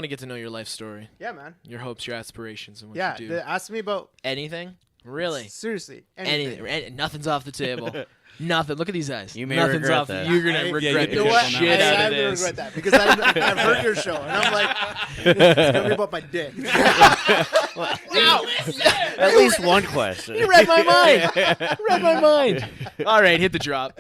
want to get to know your life story. Yeah, man. Your hopes, your aspirations, and what Yeah, you do. they asked me about Anything? Really? seriously anything. Nothing's off the table. Nothing. Look at these eyes. You may Nothing's regret off. that. You're gonna I- regret You the know what? shit out I'm of gonna this. regret that because I've heard your show and I'm like, it's gonna be about my dick. At least one question. You read my mind. You read my mind. All right, hit the drop.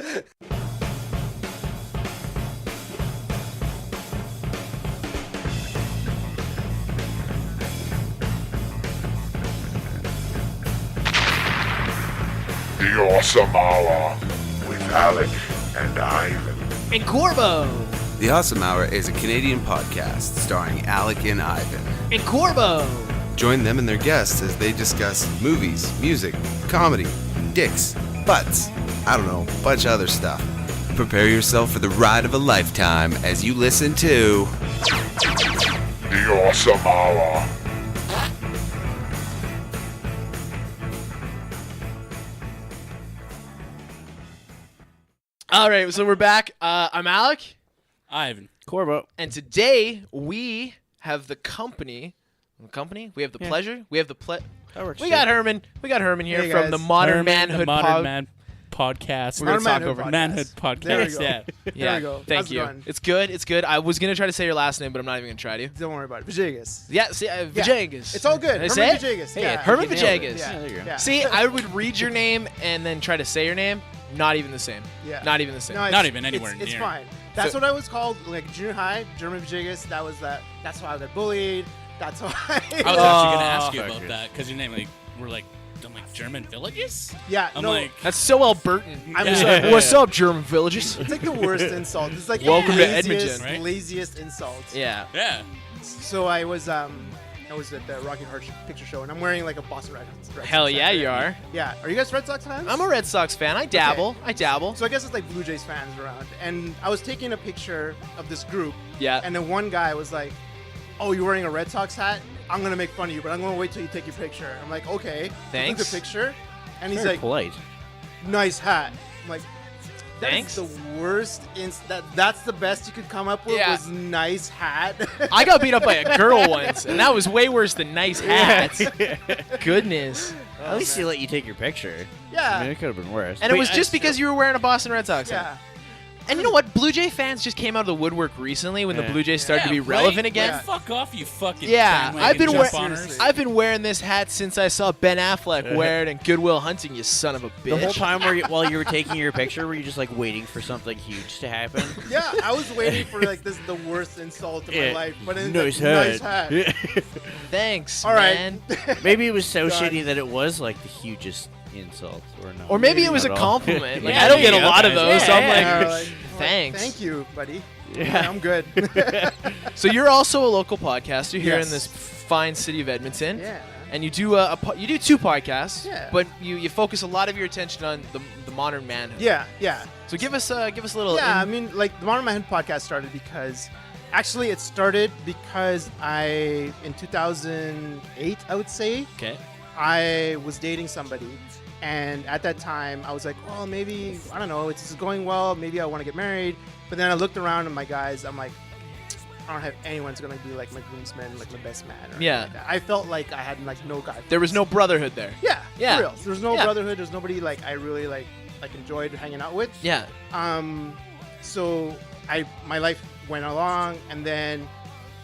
The Awesome Hour with Alec and Ivan. And Corbo. The Awesome Hour is a Canadian podcast starring Alec and Ivan. And Corbo. Join them and their guests as they discuss movies, music, comedy, dicks, butts, I don't know, a bunch of other stuff. Prepare yourself for the ride of a lifetime as you listen to The Awesome Hour. All right, so we're back. I'm Alec, Ivan. Corbo. and today we have the company. We have the pleasure. We have the That works. We got Herman. We got Herman here Hey, from the guys. Modern Herman, Manhood the Modern Man Podcast. We're gonna talk Manhood over podcast. Manhood There we Podcast. go. Yeah. Yeah, There we go. thank How's it you. going? It's good. It's good. I was gonna try to say your last name, but I'm not even gonna try to. Don't worry about it. Villegas. Yeah, see, Villegas. It's all good. Did I Herman say it? Villegas. Hey, Yeah, Herman you nailed Villegas. it. Yeah. there you go. Yeah. See, I would read your name and then try to say your name. Not even the same. Yeah. Not even the same. No, Not even anywhere it's near. fine. That's So- what I was called, like junior high, German Villegas. That's how I got bullied. That's why. I was actually Oh, gonna ask you fuck about you. that because your name, like, we're like, I'm like German villages. yeah, I'm no, like, That's so Albertan. I'm Yeah. sorry. What's up, German villages? It's like the worst insult. It's like Welcome the to Edmonton, right? laziest insult. Yeah. yeah. So I was at the Rocky Horror Picture Show, and I'm wearing like a Boston Red Sox Hell hat yeah, right you now. are. Yeah. Are you guys Red Sox fans? I'm a Red Sox fan. I dabble. So I guess it's like Blue Jays fans around. And I was taking a picture of this group, Yeah. and then one guy was like, "Oh, you're wearing a Red Sox hat? I'm gonna make fun of you, but I'm gonna wait till you take your picture." I'm like, "Okay." Thanks. Took the picture, and he's Very like, polite. "Nice hat." I'm like, Thanks. "That's the worst. That's the best you could come up with Yeah. was nice hat." I got beat up by a girl once, and that was way worse than nice hats. Goodness. At least he let you take your picture. Yeah. I mean, it could have been worse. And it Wait, was just because you were wearing a Boston Red Sox hat. Yeah. And you know what? Blue Jay fans just came out of the woodwork recently when the Yeah. Blue Jays started to be Yeah, relevant right? again. Yeah. Fuck off, you fucking. Yeah, bandwagon I've been jump wearing oners. I've been wearing this hat since I saw Ben Affleck wear it in Good Will Hunting. You son of a bitch. the whole time while you were taking your picture, were you just like waiting for something huge to happen? Yeah, I was waiting for like this is the worst insult of my Yeah. life, but it's Nice like, nice hat. hat. Thanks, All right. man. Maybe it was so Done. shitty that it was like the hugest insult, or no? Or maybe it was a not at all. compliment. Like Yeah, I don't get a yeah, lot of okay. those, so I'm Yeah, like, yeah. Like, thanks. Thank you, buddy. Yeah. I'm good. So you're also a local podcaster here Yes. in this fine city of Edmonton. Yeah. And you do you do two podcasts. Yeah. But you focus a lot of your attention on the modern manhood. Yeah, yeah. So give us a little. Yeah, I mean, like, the Modern Manhood podcast started because, actually, it started because in 2008, I would say, Okay. I was dating somebody. And at that time, I was like, well, maybe, I don't know, it's going well. Maybe I want to get married. But then I looked around at my guys. I'm like, I don't have anyone who's going to be like my groomsman, like my best man. Or anything Yeah. like that. I felt like I had like no guy. There was no brotherhood there. Yeah. Yeah. For real. There's no Yeah. brotherhood. There's nobody like I really like enjoyed hanging out with. Yeah. So my life went along, and then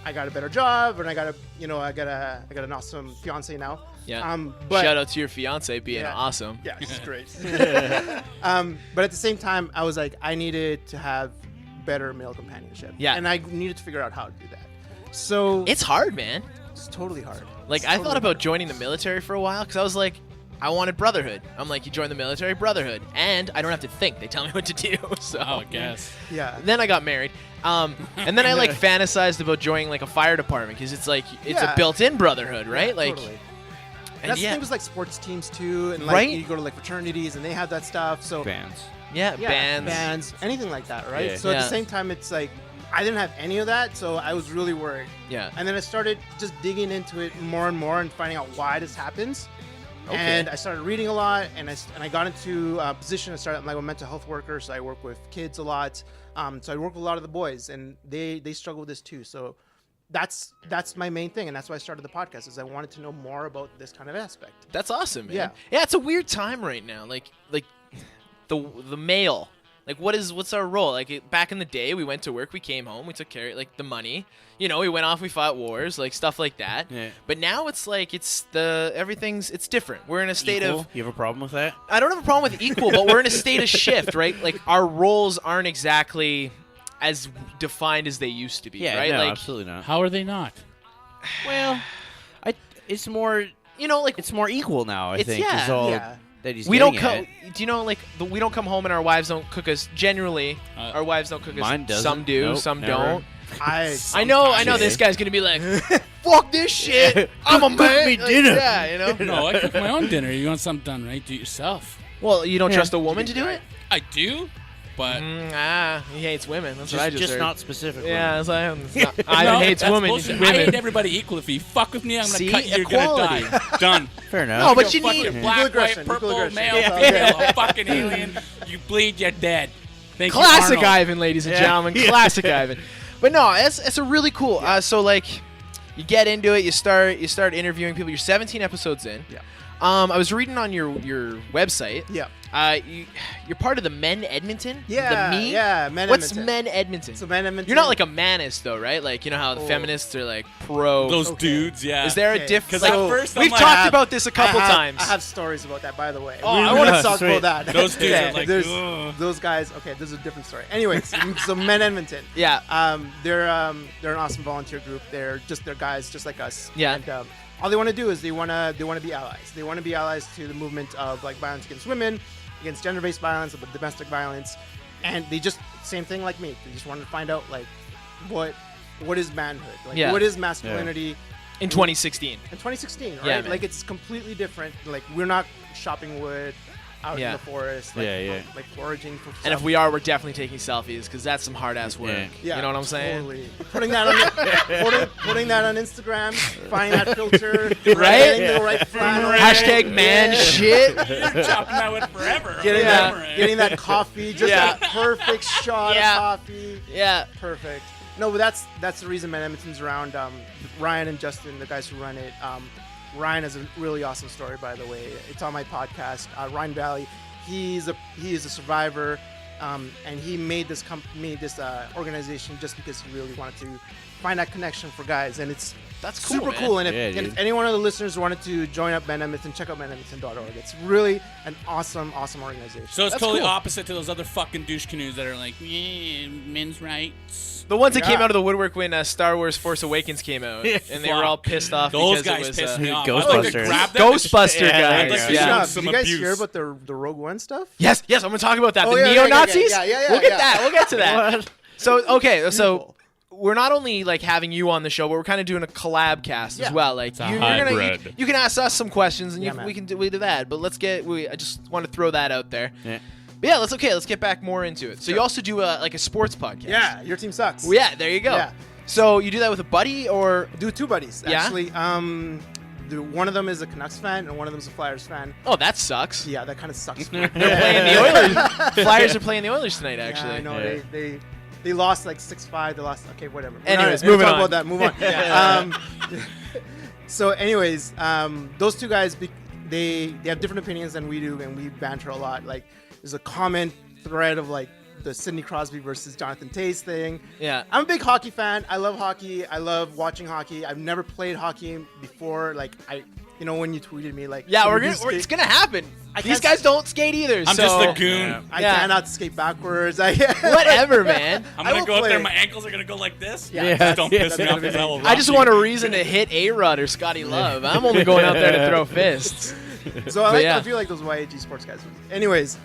I got a better job, and I got an awesome fiance now. Yeah. But Shout out to your fiance being Yeah. awesome. yeah, she's great. But at the same time, I was like, I needed to have better male companionship. Yeah. And I needed to figure out how to do that. So It's hard, man. it's totally hard. Like It's I totally thought about hard. joining the military for a while because I was like, I wanted brotherhood. I'm like, you join the military, brotherhood, and I don't have to think. They tell me what to do. So Oh, I guess. Yeah. then I got married, and then I like fantasized about joining like a fire department because it's like it's Yeah. a built-in brotherhood, right? Yeah, like, totally. and That's the yeah, thing with like sports teams too, and like Right? you go to like fraternities and they have that stuff. So Bands. yeah, yeah, bands. anything like that, right? Yeah. So at Yeah. the same time, it's like I didn't have any of that, so I was really worried. Yeah. And then I started just digging into it more and more and finding out why this happens. Okay. And I started reading a lot, and I got into a position. I'm like a mental health worker, so I work with kids a lot. So I work with a lot of the boys, and they struggle with this too. So that's my main thing, and that's why I started the podcast. Is I wanted to know more about this kind of aspect. That's awesome, man. Yeah. Yeah, it's a weird time right now. Like the male. Like, what's our role? Like, back in the day, we went to work, we came home, we took care of, like, the money. You know, we went off, we fought wars, like, stuff like that. Yeah. But now it's like, it's different. We're in a state Equal? of... You have a problem with that? I don't have a problem with equal, but we're in a state of shift, right? Like, our roles aren't exactly as defined as they used to be, Yeah, right? no, Like, absolutely not. How are they not? Well, it's more you know, like, it's more equal now. I It's- think yeah, is all yeah. that he's we don't getting come... at. Do you know, like, we don't come home and our wives don't cook us... Generally, our wives don't cook us. Mine doesn't. Some do, Nope, some never. don't. I I know this guy's gonna be like, fuck this shit. I'm a man. me Like, dinner. yeah, you know. No, I cook my own dinner. You want something done right, do it yourself. Well, you don't trust a woman to do it? I do, but He hates women. That's what I just heard. not specifically. Yeah, it's like, I no, hates that's women. bullshit. women. I hate everybody equal. If you fuck with me, I'm gonna See? cut you. You're Equality. gonna die. Done. Fair enough. No, but You you fucking need black, white, aggression, equal purple, aggression. male, Yeah. female, fucking alien. You bleed, you're dead. Thank you, classic Arnold. Ivan, ladies and gentlemen. Classic Ivan. But no, it's a really cool. So like, you get into it. You start interviewing people. You're 17 episodes in. Yeah. I was reading on your website. Yeah. You're part of the Men Edmonton. Yeah. The me. Yeah. Men What's Edmonton. Men Edmonton? So Men Edmonton. You're not like a manist though, right? Like, you know how the Oh. feminists are like pro. Those Okay. dudes, yeah. Is there a Okay. difference? 'Cause Like, at first I'm we've like, talked about this a couple times. I have stories about that, by the way. Oh, we I want wanna- to talk sweet. about that. Those dudes Yeah, are like, There's ugh. those guys. Okay, this is a different story. Anyways, so Men Edmonton. Yeah. They're an awesome volunteer group. They're guys just like us. Yeah. And all they want to do is they want to be allies. They want to be allies to the movement of like violence against women, against gender-based violence, but domestic violence, and they just same thing like me. They just wanted to find out like what is manhood, like Yeah. what is masculinity. In 2016. In 2016, right? Yeah, man. Like it's completely different. Like we're not chopping wood out Yeah. in the forest, like, Yeah. like foraging for And if stuff. we are, we're definitely taking selfies because that's some hard ass work. Yeah. You know what I'm saying? Totally. Putting that on putting that on Instagram, finding that filter, Right? getting the right flannel, Hashtag man shit. You're chopping that wood forever. getting Yeah. getting that coffee, just Yeah. that perfect shot Yeah. of coffee. Yeah. Perfect. No, but that's the reason Man Edmonton's around. Ryan and Justin, the guys who run it. Ryan has a really awesome story, by the way. It's on my podcast. Ryan Valley. He is a survivor, and he made this organization just because he really wanted to find that connection for guys, and it's That's cool, super man. cool. And Yeah, if dude. any one of the listeners wanted to join up Man Edmonton, check out manedmonton.org. It's really an awesome organization. So it's That's totally cool. opposite to those other fucking douche canoes that are like, yeah, men's rights. The ones that came Yeah. out of the woodwork when Star Wars Force Awakens came out, and they were all pissed off Those because guys it was pissed me off. Ghostbusters. I'd like to grab them Ghostbuster Yeah, guys. I'd like to yeah. show Now, some did you guys abuse. hear about the Rogue One stuff? Yes, I'm gonna talk about that. Oh, the yeah, neo-Nazis. yeah, We'll get yeah. that. We'll get to that. What? So so we're not only like having you on the show, but we're kind of doing a collab cast as Yeah. well. Like a you're gonna hybrid. you can ask us some questions, and Yeah, man. we do that. But I just want to throw that out there. Yeah. But yeah, let's get back more into it. So you also do like a sports podcast. Yeah, your team sucks. Well, yeah, there you go. Yeah. So you do that with a buddy or Do two buddies Yeah? actually. One of them is a Canucks fan and one of them is a Flyers fan. oh, that sucks. Yeah, that kind of sucks. They're playing the Oilers. Flyers are playing the Oilers tonight, actually. Yeah, I know Yeah. they lost like 6-5. They lost. Okay, whatever. Anyways, We're not- moving we'll on. talk about that. Move on. So, anyways, those two guys, they have different opinions than we do, and we banter a lot. Like, there's a common thread of like the Sidney Crosby versus Jonathan Tays thing. Yeah. I'm a big hockey fan. I love hockey. I love watching hockey. I've never played hockey before. Like when you tweeted me, like, Yeah, "Can we it's skate?" gonna happen. I These can't guys s- don't skate either. I'm so just a goon. I Yeah. cannot skate backwards. Whatever, man. I'm I gonna will go up there. play. My ankles are gonna go like this. Yeah. Just don't piss That's me gonna off. be 'cause I will I just rock want you. a reason to hit A-Rod or Scotty Love. I'm only going out there to throw fists. So But yeah. I feel like those YAG sports guys. Anyways,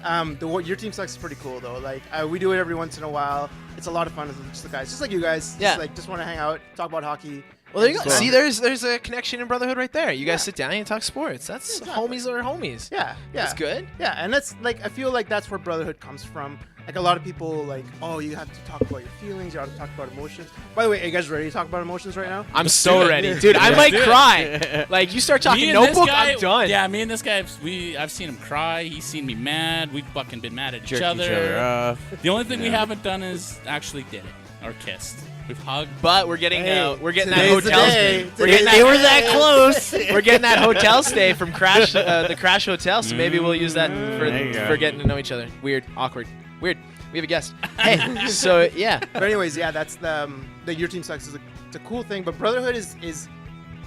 your team sucks is pretty cool though. Like we do it every once in a while. It's a lot of fun with just the guys, just like you guys. Yeah. Just want to hang out, talk about hockey. Well, there you go. Cool. See, there's a connection in brotherhood right there. You guys sit down and you talk sports. That's Exactly. homies are homies. Yeah, yeah, That's good. Yeah, and that's like I feel like that's where brotherhood comes from. Like a lot of people like, oh, you have to talk about your feelings. You have to talk about emotions. By the way, are you guys ready to talk about emotions right now? I'm so do it. ready, dude. I Let's might do it. cry. Like you start talking Me and this Notebook, guy, I'm done. Yeah, me and this guy, I've seen him cry. He's seen me mad. We've fucking been mad at Jerk each other. each other off. The only thing we haven't done is actually did it or kissed. We've hugged. But we're getting that today's the hotel day. stay. We're getting They that, were that close. we're getting that hotel stay from Crash, the Crash Hotel. So maybe we'll use that There you go. for getting to know each other. Weird, awkward, weird. We have a guest. Hey, so yeah. But anyways, yeah, that's the Your Team Sucks is it's a cool thing. But Brotherhood is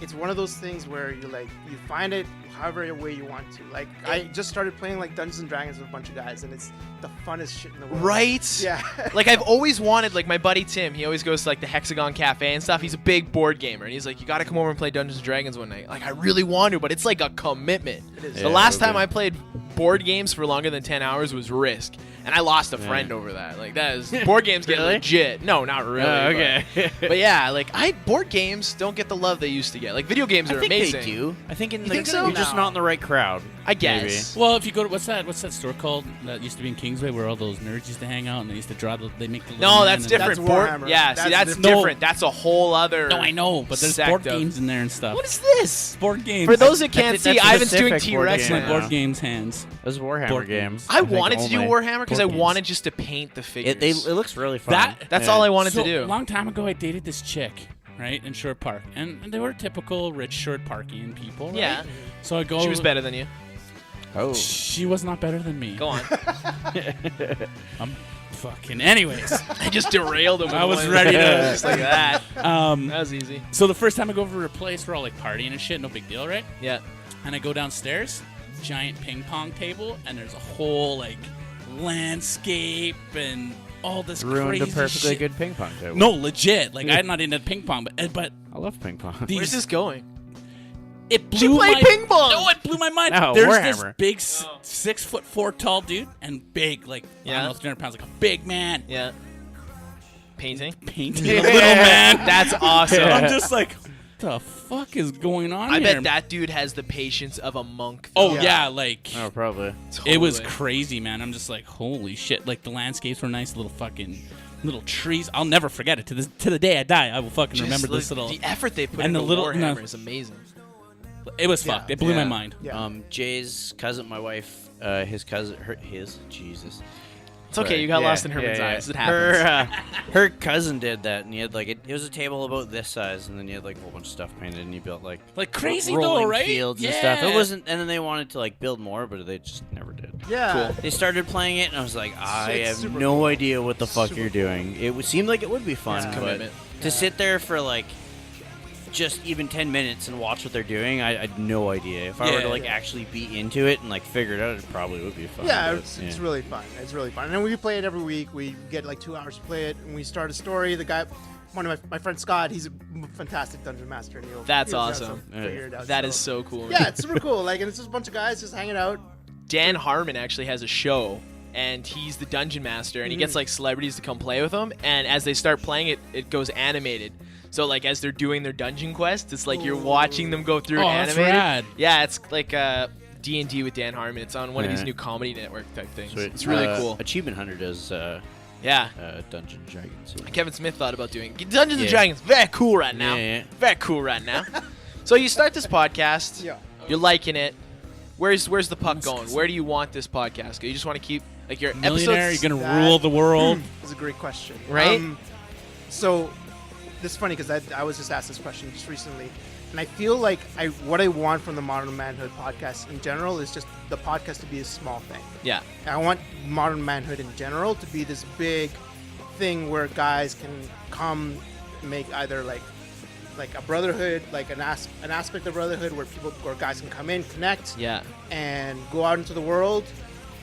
it's one of those things where you find it however way you want to. Like I just started playing like Dungeons and Dragons with a bunch of guys, and it's the funnest shit in the world. Right? Yeah. Like I've always wanted, like my buddy Tim, he always goes to like the Hexagon Cafe and stuff. He's a big board gamer, and he's like, you got to come over and play Dungeons and Dragons one night. Like I really want to, but it's like a commitment. It is. The last time I played board games for longer than 10 hours was Risk, and I lost a friend over that. Like that is board games get Really? legit. No, not really. Okay. But yeah, like board games don't get the love they used to get. Like video games I are think amazing. they do. I think You think so? you're just not in the right crowd. I guess. Well, if you go to what's that store called that used to be in Kingsway where all those nerds used to hang out and they used to draw they make the little No, man that's and- different. That's Board, Warhammer. yeah, That's see, that's different. different. That's a whole other. No, I know, but there's sect board of- games in there and stuff. What is this? Board games? For those that can't That's- see, that's a Ivan's doing specific board T-Rex. game. my right board now. games hands. Those Warhammer Board games. I think wanted to do only. Warhammer because I Board games. wanted just to paint the figures. It looks really fun. That's Yeah. all I wanted So, to do. a long time ago, I dated this chick, right, in Short Park, and they were typical rich Short Parkian people, right? Yeah. So I go. She was better than you. Oh. She was not better than me. Go on. I'm fucking. Anyways, I just derailed him. I with was one. ready to- just like that. um, That was easy. so the first time I go over to her place, we're all like partying and shit, no big deal, right? Yeah. And I go downstairs, giant ping pong table, and there's a whole like landscape and all this Ruined crazy a perfectly shit. good ping pong table. No, legit. Like I'm not into ping pong, but I love ping pong. these, Where's this going? it blew She played my ping pong. No, it blew my mind. No, There's Warhammer. this big 6'4" tall dude and big, like I Yeah. don't know, 300 pounds, like a big man. Yeah. Painting. Painting a little man. That's awesome. I'm just like, what the fuck is going on I here? bet that dude has the patience of a monk. Oh though. yeah, like Oh, probably. it was Totally. crazy, man. I'm just like, holy shit! Like the landscapes were nice, little trees. I'll never forget it to the day I die. I will fucking Just remember look- this little. The effort they put and into the little- Warhammer no. is amazing. It was fucked. It blew my Yeah. mind. Yeah. Jay's cousin, my wife, his cousin, Jesus. It's okay. You got Yeah, lost in Herman's yeah, yeah. eyes. It happens. Her cousin did that, and he had like it was a table about this size, and then you had like a whole bunch of stuff painted, and you built like Crazy rolling though, right? fields yeah. and stuff. It wasn't, and then they wanted to like build more, but they just never did. Yeah. Cool. They started playing it, and I was like, I It's have super no cool. idea what the fuck Super you're doing. It would seem like it would be fun, It's a but commitment. to sit there for like just even 10 minutes and watch what they're doing, I had no idea. If I were to Yeah. like actually be into it and like figure it out, it probably would be fun. Yeah, but, it's really fun. It's really fun. And we play it every week. We get like 2 hours to play it, and we start a story. The guy, one of my friend Scott, he's a fantastic dungeon master. And That's he'll awesome. figure it out. That is so cool. Yeah, it's super cool. Like, and it's just a bunch of guys just hanging out. Dan Harmon actually has a show, and he's the dungeon master, and he gets like celebrities to come play with him. And as they start playing it, it goes animated. So like as they're doing their dungeon quest, it's like you're watching them go through Oh, it that's animated. rad. Yeah, it's like D&D with Dan Harmon. It's on one of Yeah. these new comedy network type things. Sweet. It's really cool. Achievement Hunter does Yeah. Dungeons and Dragons. Yeah. Kevin Smith thought about doing Dungeons and Yeah. Dragons. Very cool right now. Yeah, yeah. Very cool right now. So you start this podcast. Yeah. You're liking it. Where's the puck going? Where do you want this podcast go? You just want to keep like your Millionaire, episodes. you're gonna that- rule the world. It's a great question. Right? So, this is funny because I was just asked this question just recently, and I feel like what I want from the Modern Manhood podcast in general is just the podcast to be a small thing. Yeah. I want Modern Manhood in general to be this big thing where guys can come make either like a brotherhood, like an aspect of brotherhood where guys can come in, connect, Yeah. and go out into the world,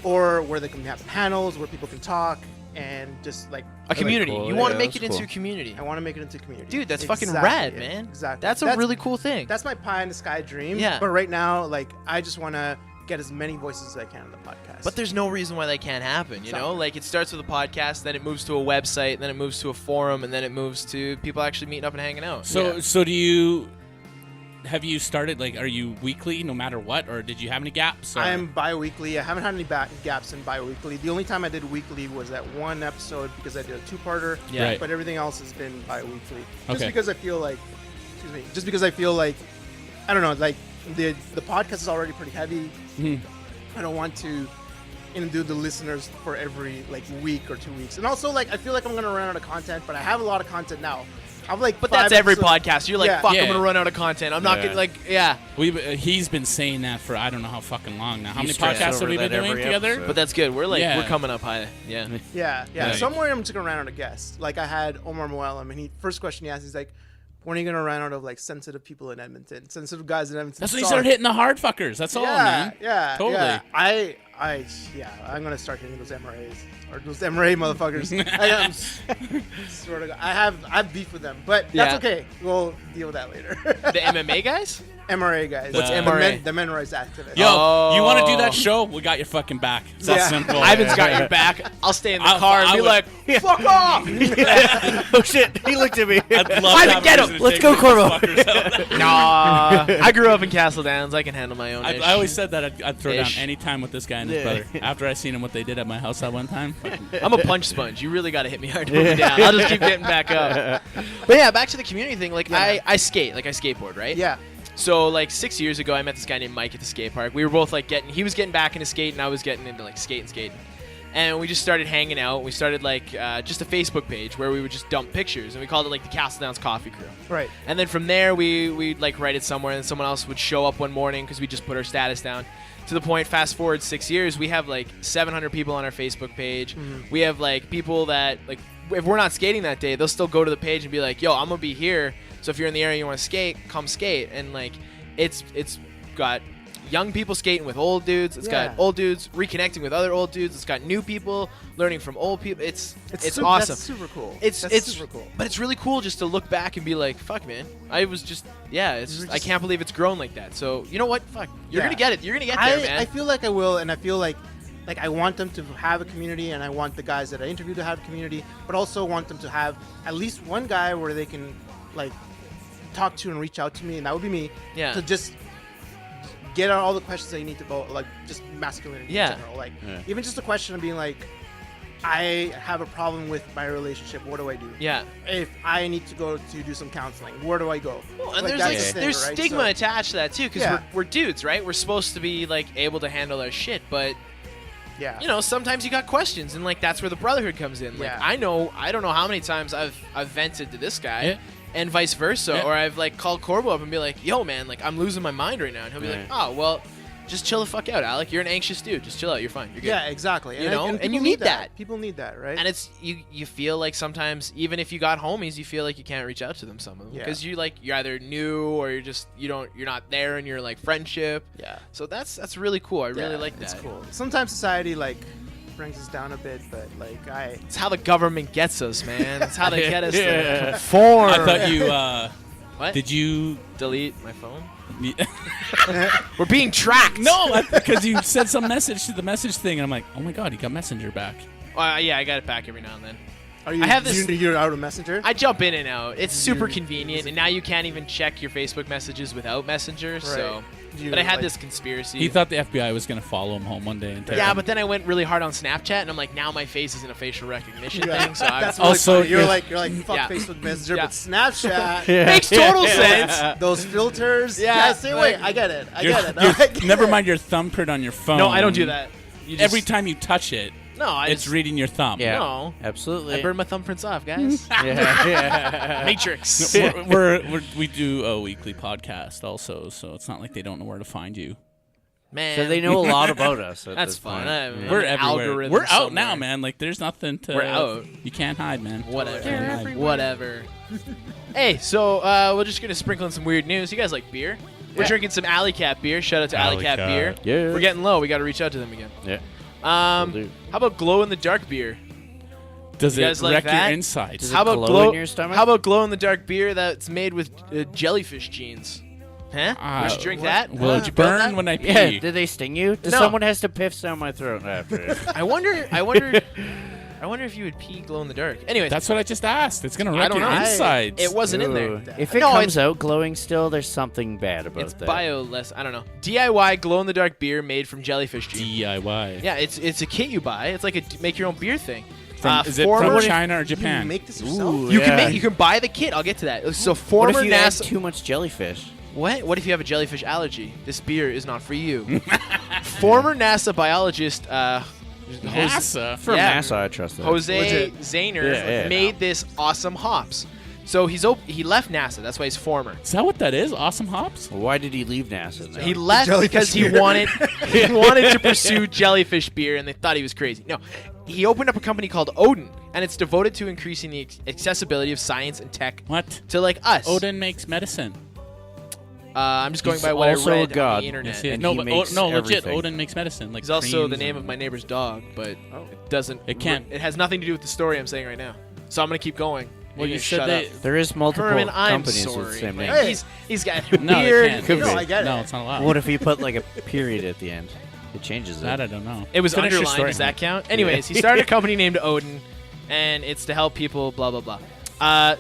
or where they can have panels where people can talk and just like A community. cool. You Yeah, want to make that's it into cool. a community. I want to make it into a community. Dude, that's fucking Exactly rad, it. man. Exactly. That's a really cool thing. That's my pie in the sky dream. Yeah. But right now, like, I just want to get as many voices as I can on the podcast. But there's no reason why that can't happen, you know? Exactly. Like, it starts with a podcast, then it moves to a website, then it moves to a forum, and then it moves to people actually meeting up and hanging out. So do you? Have you started like? Are you weekly no matter what, or did you have any gaps? Or? I am bi-weekly. I haven't had any gaps in bi-weekly. The only time I did weekly was that one episode because I did a two-parter. Yeah. Right. But everything else has been bi-weekly. Just Okay. because I feel like, I don't know, like the podcast is already pretty heavy. Mhm. I don't want to do the listeners for every like week or 2 weeks. And also like I feel like I'm gonna run out of content, but I have a lot of content now. I'm like, But 5 that's every episodes- podcast. You're like, Yeah. fuck, Yeah. I'm gonna run out of content. I'm not Yeah. gonna like, yeah. He's been saying that for I don't know how fucking long now. How He many stressed podcasts have over we been that doing every together? episode. But that's good. We're like, Yeah. we're coming up high. Yeah. Yeah. Like- Somewhere I'm just gonna run out of guests. Like I had Omar Moellam, and first question he asked, he's like, "When are you gonna run out of like sensitive people in Edmonton, sensitive guys in Edmonton?" That's when you Sorry. start hitting the hard fuckers. That's all, man. Yeah, Totally. Yeah. I'm gonna start hitting those MRAs or those MRA motherfuckers. Swear to God, I have beef with them, but that's Yeah. okay. We'll deal with that later. The MMA guys? MRA guys. What's MRA? The men rights activists. Yo, you want to do Oh. that show? We got your fucking back. It's that Yeah. simple. Ivan's got your back. I'll stay in the I- car and I be would- like, fuck off! Oh shit! He looked at me. I'd love to Ivan, have get a him! reason to Let's take go, these Corvo. fuckers out. Nah. I grew up in Castle Downs. I can handle my own. I always said that I'd throw down Ish. any time with this guy and his Yeah. brother. After I seen him what they did at my house that one time. I'm a punch sponge. You really got to hit me hard to put me down. I'll just keep getting back up. But yeah, back to the community thing. Like, Yeah. I skate. Like, I skateboard, right? Yeah. So, like, 6 years ago, I met this guy named Mike at the skate park. We were both, like, he was getting back into skating, and I was getting into, like, skating. And we just started hanging out. We started, like, just a Facebook page where we would just dump pictures, and we called it, like, the Castle Downs Coffee Crew. Right. And then from there, we'd like write it somewhere, and someone else would show up one morning because we just put our status down. To the point, fast forward 6 years, we have like 700 people on our Facebook page. We have like people that like if we're not skating that day, they'll still go to the page and be like, "Yo, I'm gonna be here. So if you're in the area and you want to skate, come skate." And like, it's got young people skating with old dudes. It's Yeah. got old dudes reconnecting with other old dudes. It's got new people learning from old people. It's super, awesome. That's super cool. It's That's super cool. But it's really cool just to look back and be like, fuck, man. I was just, yeah, it's just, I can't believe it's grown like that. So, you know what? Fuck. You're Yeah. going to get it. You're going to get there, man. I feel like I will, and I feel like I want them to have a community, and I want the guys that I interview to have a community, but also want them to have at least one guy where they can like talk to and reach out to me, and that would be me. Yeah. To just get out all the questions that you need to go, like just masculinity Yeah. in general. Like Yeah. even just a question of being like, I have a problem with my relationship. What do I do? yeah. If I need to go to do some counseling, where do I go? Well, and Like, there's that's like the thing, there's right? stigma So- attached to that too, because Yeah. we're dudes, right? We're supposed to be like able to handle our shit, but yeah. you know, sometimes you got questions, and like that's where the brotherhood comes in. Like Yeah. I don't know how many times I've vented to this guy. Yeah. And vice versa, Yeah. or I've like called Corbo up and be like, "Yo, man, like I'm losing my mind right now," and he'll be like, Yeah. "Oh, well, just chill the fuck out, Alec. You're an anxious dude. Just chill out. You're fine. You're good." Yeah, exactly. You know? And people you need that. People need that, right? And it's you feel like sometimes even if you got homies, you feel like you can't reach out to them some of them Yeah. because you're either new or you're not there in your like friendship. yeah. So that's really cool. I really like that. It's cool. Sometimes society like brings us down a bit, but like It's how the government gets us, man. It's how they get us to Yeah. conform. I thought you. What? Did you? delete my phone? We're being tracked. No, because you said some message to the message thing, and I'm like, oh my god, he got Messenger back. Yeah, I got it back every now and then. are you? I have this- You're out of Messenger. I jump in and out. It's super You- convenient, and now you can't even check your Facebook messages without Messenger. So, You, but I had like- this conspiracy. He thought the FBI was gonna follow him home one day and take Yeah, him. but then I went really hard on Snapchat, and I'm like, now my face is in a facial recognition Yeah. thing. So I That's really Also, funny. You're yeah. like fuck Yeah. Facebook Messenger, Yeah. but Snapchat. makes total sense. Those filters. Yeah, Same like- way. I get it. I Your- get it. your- I get never it. mind your thumbprint on your phone. No, I don't do that. You just, Every time you touch it, No, I it's just, reading your thumb. Yeah. No. Absolutely. I burn my thumbprints off, guys. yeah. Matrix. We do a weekly podcast also, so it's not like they don't know where to find you. Man. So they know a lot about us. At That's this fun. point. I'm We're an everywhere. algorithm We're out somewhere. now, man. Like there's nothing to. We're out. You can't hide, man. Whatever. Can't hide. Whatever. Hey, so we're just gonna sprinkle in some weird news. You guys like beer? We're drinking some Alley Cat beer. Shout out to Alley Cat beer. Yeah. We're getting low. We got to reach out to them again. Yeah. How Will do. about glow in the dark beer? Does You it guys like wreck that? your insides? Does it How about glow in your stomach? How about glow in the dark beer that's made with jellyfish genes? Huh? we should drink that. Will Would it you build burn that? when I pee? Yeah. Did they sting you? Does No. someone has to piff down my throat after it? I wonder if you would pee glow in the dark. Anyways, That's what I just asked. It's gonna I wreck don't your know. insides. It wasn't in Ooh. there. If it No, comes it's- out glowing still, there's something bad about It's that. bio-less. I don't know. DIY glow in the dark beer made from jellyfish genes. DIY. Yeah, it's a kit you buy. It's like a make your own beer thing. Is it former- from China or You Japan? make this yourself. Ooh, You can yeah. make. You can buy the kit. I'll get to that. So What former if you add NASA. too much jellyfish? What? What if you have a jellyfish allergy? This beer is not for you. Former NASA biologist NASA. For Yeah. NASA, I trust that. Jose Legit. Zahner Yeah. made this awesome hops. So he left NASA. That's why he's former. Is that what that is? Awesome hops? Why did he leave NASA? Then? He left Jellyfish because he beer. wanted to pursue jellyfish beer, and they thought he was crazy. No, he opened up a company called Odin, and it's devoted to increasing the accessibility of science and tech What? to like us. Odin makes medicine. I'm just going He's by what I also read a god. on the internet. Yes, he is. And No, he but makes legit, everything. Odin makes medicine. Like He's also the creams name of and- my neighbor's dog, but it doesn't. It can't- It has nothing to do with the story I'm saying right now. So I'm gonna keep going. Well, you shut said up. that. There is multiple Herman, I'm companies sorry. with the same Like, name. Hey. he's got No, they weird. can't. Could No, be. I get No, it. it's not allowed. What if he put like a period at the end? It changes it. That I don't know. It was Finish your underlined. story, Does that man. count? Anyways, he started a company named Odin, and it's to help people. Blah blah blah.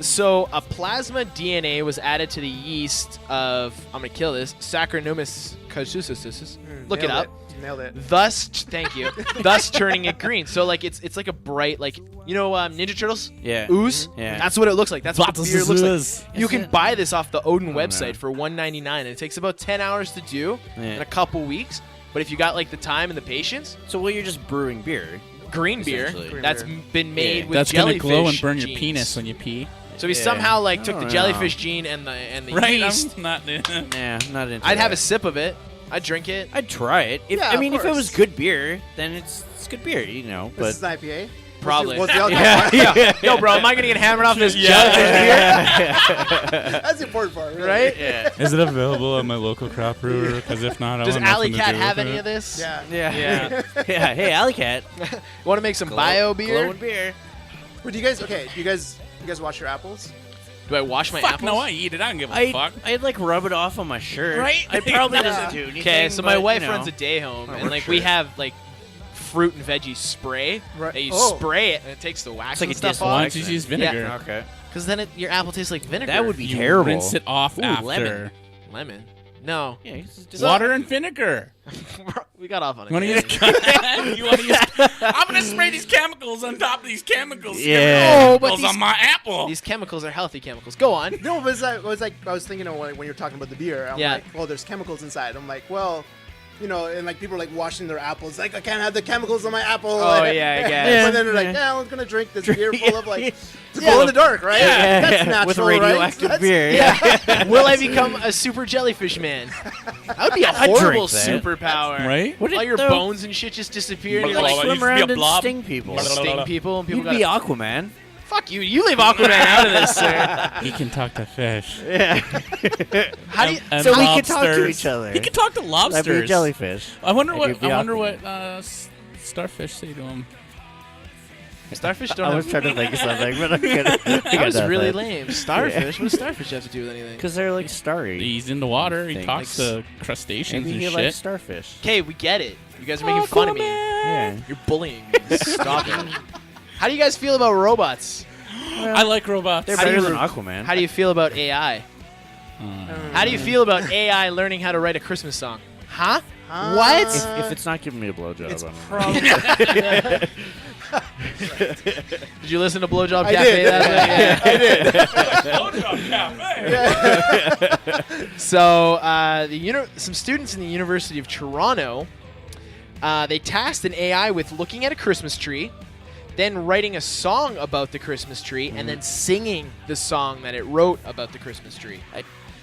So a plasma DNA was added to the yeast of I'm gonna kill this Saccharomyces cerevisiae. Look it Nailed up. Nailed it. Thus, thank you. Thus turning it green. So like it's like a bright like Ninja Turtles. Yeah. Ooze. Yeah. That's what it looks like. That's what the beer looks like. You Is can it? buy this off the Odin Oh, website man. for $1.99, and it takes about 10 hours to do Yeah. in a couple weeks. But if you got like the time and the patience, So well, you're just brewing beer. green beer Essentially. Green that's beer. been made Yeah. with That's gonna jellyfish glow and burn your genes. penis when you pee. So he Yeah. somehow like took I the don't jellyfish know. gene and the Right? yeast. I'm not. Nah, I'm not into I'd have that. a sip of it. I'd drink it. I'd try it. If, Yeah, I of mean, if it course. was good beer, then it's good beer, you know. This But is an IPA? Probably. What's the alcohol? Yo, bro, am I gonna get hammered off this jellyfish beer? That's the important part, really. Right? yeah, Is it available at my local craft brewer? Because if not, I Does want nothing Alley to Cat do have with any it. of this? Yeah. yeah, yeah. Hey, Alley Cat, Want to make some bio beer? glowing beer. But do you guys? Okay. You guys wash your apples? Do I wash my Fuck apples? no, I eat it. I don't give a fuck. I'd like rub it off on my shirt. Right? I probably Yeah. doesn't do anything. Okay, so my but, wife you know. runs a day home, and work like we shirt. have like fruit and veggie spray. Right. That you Oh. spray it, and it takes the wax It's like and a stuff dishwasher. Why off. don't you use vinegar? Okay. Because then your apple tastes like vinegar. That would be You terrible. rinse it off Ooh, after. lemon. lemon. No, Yeah, it's just Water and vinegar. we got off on it. You want to use? You want to use? I'm gonna spray these chemicals on top of these chemicals. Yeah. Oh, but Chemicals these- on my apple. These chemicals are healthy chemicals. Go on. No, but I was thinking of when you were talking about the beer. I'm Yeah. like, well, there's chemicals inside. I'm like, well, you know, and like people are like washing their apples. Like, I can't have the chemicals on my apple. Oh, yeah, I guess. Yeah. And then they're like, Yeah. yeah, I'm gonna drink this beer full of like to Yeah. glow in the dark, right? Yeah, That's natural, with right? radioactive That's- beer. Yeah. Will I become a super jellyfish man? That would be a I'd drink horrible that. superpower. Right? Would All it, your though? bones and shit just disappear. And Blah, you're blah, like, blah. Swim used to be a around and blob. sting people. sting people, and people You'd be gotta, Aquaman. fuck you. You leave Aquaman out of this, sir. He can talk to fish. Yeah. How do you? And So we can talk to lobsters. each other. He can talk to That'd be a lobsters. jellyfish. I wonder And what. you'd be I wonder Aquaman. what starfish say to him. Starfish I don't was have. trying to think of something, but I couldn't. That was really lame. Starfish? What does starfish have to do with anything? Because they're like starry. He's in the water. He Thing. talks to crustaceans Maybe and he shit. likes starfish. Okay, we get it. You guys are making fun of me. Yeah. You're bullying me. Stop it. How do you guys feel about robots? I like robots. They're How do better you- than Aquaman. How do you feel about AI? How do you feel about AI learning how to write a Christmas song? Huh? What? if it's not giving me a blowjob, It's I don't know. probably Did you listen to Blowjob I Cafe? did. That I did. So, some students in the University of Toronto, they tasked an AI with looking at a Christmas tree, then writing a song about the Christmas tree, and then singing the song that it wrote about the Christmas tree.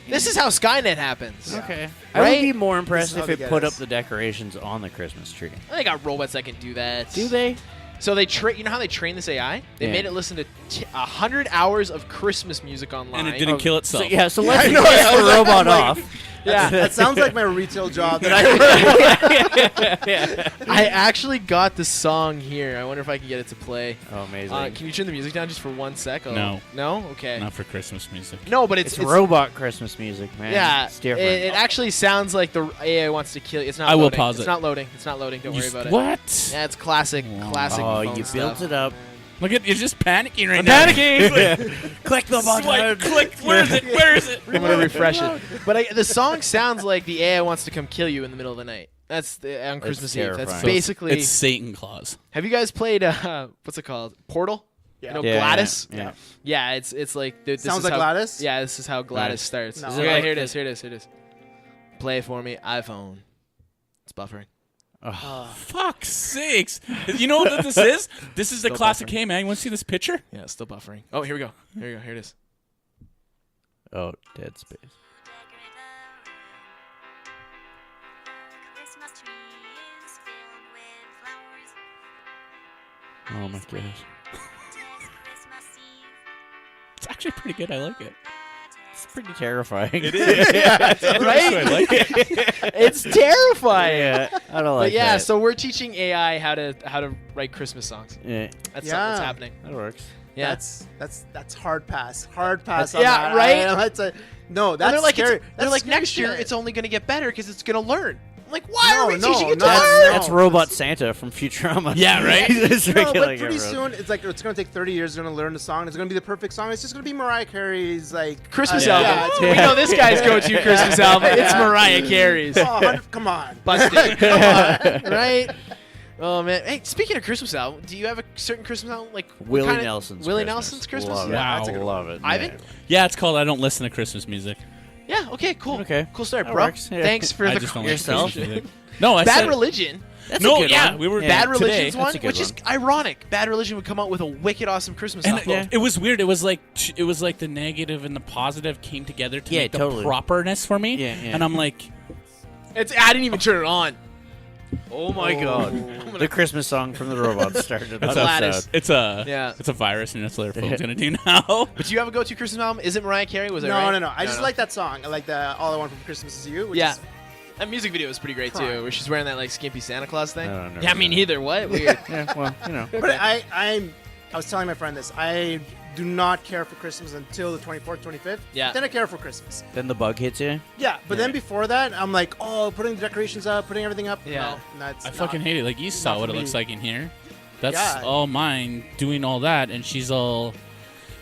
This is how Skynet happens. Okay. I Right? would be more impressed This is if how it they get put us. up the decorations on the Christmas tree. They got robots that can do that. Do they? So you know how they train this AI? They Yeah. made it listen to 100 hours of Christmas music online. and it didn't kill itself. So, yeah, so let's I know, piss I the was like, robot I'm like- off. Yeah. that sounds like my retail job that I I actually got the song here. I wonder if I can get it to play. Oh, amazing. Can you turn the music down just for 1 sec? No. No? Okay. Not for Christmas music. No, but it's robot Christmas music, man. Yeah, It's different. it actually sounds like the AI wants to kill you. It's not I will loading. pause It's it. not loading. It's not loading. Don't worry about it. What? Yeah, it's classic Wow. Oh, phone you stuff. built it up. Look at you're just panicking right I'm now. panicking. Click the Swipe, click. Where is it? Where is it? I'm gonna refresh it. But the song sounds like the AI wants to come kill you in the middle of the night. That's on Christmas Eve. That's terrifying. So basically. it's Satan Claus. Have you guys played what's it called? Portal? Yeah. You know, Yeah, Gladys? Yeah. Yeah, it's like this Sounds is like how, Gladys? Yeah, this is how Gladys Nice. starts. No. Is Is it it okay, like here it the- is. Here it is. Here it is. Play for me, iPhone. It's buffering. Fuck's sakes. You know what this is? This is the classic. Hey, man, you want to see this picture? Yeah, it's still buffering. Oh, here we go. Here we go. Here it is. Oh, dead space. Oh my gosh. It's actually pretty good. I like it. It's pretty terrifying. It is. Right? I like it. It's terrifying. Yeah, I don't But like yeah, that. so we're teaching AI how to write Christmas songs. Yeah, That's something that's Yeah. happening. that works. Yeah. That's hard pass. Hard pass. On Yeah, that. right? That's a, no, And that's they're like, scary. they're That's like scary next year shit. it's only going to get better because it's going to learn. I'm like, why are we No, teaching it to no, learn? That's Robot Santa from Futurama. Yeah, right? Just No, but killing pretty everyone. soon it's like it's gonna take 30 years to learn the song. It's gonna be the perfect song. It's just gonna be Mariah Carey's like Christmas yeah, album. it's- We know this guy's go-to Christmas album. It's Mariah Carey's. Oh, 100 come on, Busted. come on. Right? Oh, man. Hey, speaking of Christmas album, do you have a certain Christmas album? Like Willie kinda- Nelson's Willie Christmas. Nelson's Christmas? Love it. Wow. That's a good love it. Ivan? Yeah. Yeah, it's called I Don't Listen to Christmas Music. Yeah, okay, cool. Okay. Cool start, That bro. works, yeah. Thanks for I the just don't like yourself? Christmas music. No, I Bad said Religion. That's no, a good yeah, one. we were Yeah. Bad today. Religion's That's one, a good which is one. ironic. Bad Religion would come out with a wicked awesome Christmas And album. it was weird. It was like the negative and the positive came together to Yeah, make totally. the properness for me. Yeah, yeah. And I'm like, I didn't even turn it on. Oh my god. The Christmas song from the robots started. it's That's Gladys. sad. it's a virus, and that's what our phone's gonna do now. But do you have a go-to Christmas album? Is it Mariah Carey? Was it No, right? no. I just like that song. I like the All I Want for Christmas Is You. Which Yeah. is, That music video is pretty great too, Prime. where she's wearing that like skimpy Santa Claus thing. I don't know. Yeah, me neither. What? Weird. Yeah, well, you know. but I was telling my friend this. I do not care for Christmas until the 24th, 25th. Yeah. Then I care for Christmas. Then the bug hits you. Yeah, but then before that, I'm like, oh, putting the decorations up, putting everything up. Yeah. No, that's I fucking hate it. Like you saw not what for it looks me. like in here. That's Yeah. all mine doing all that, and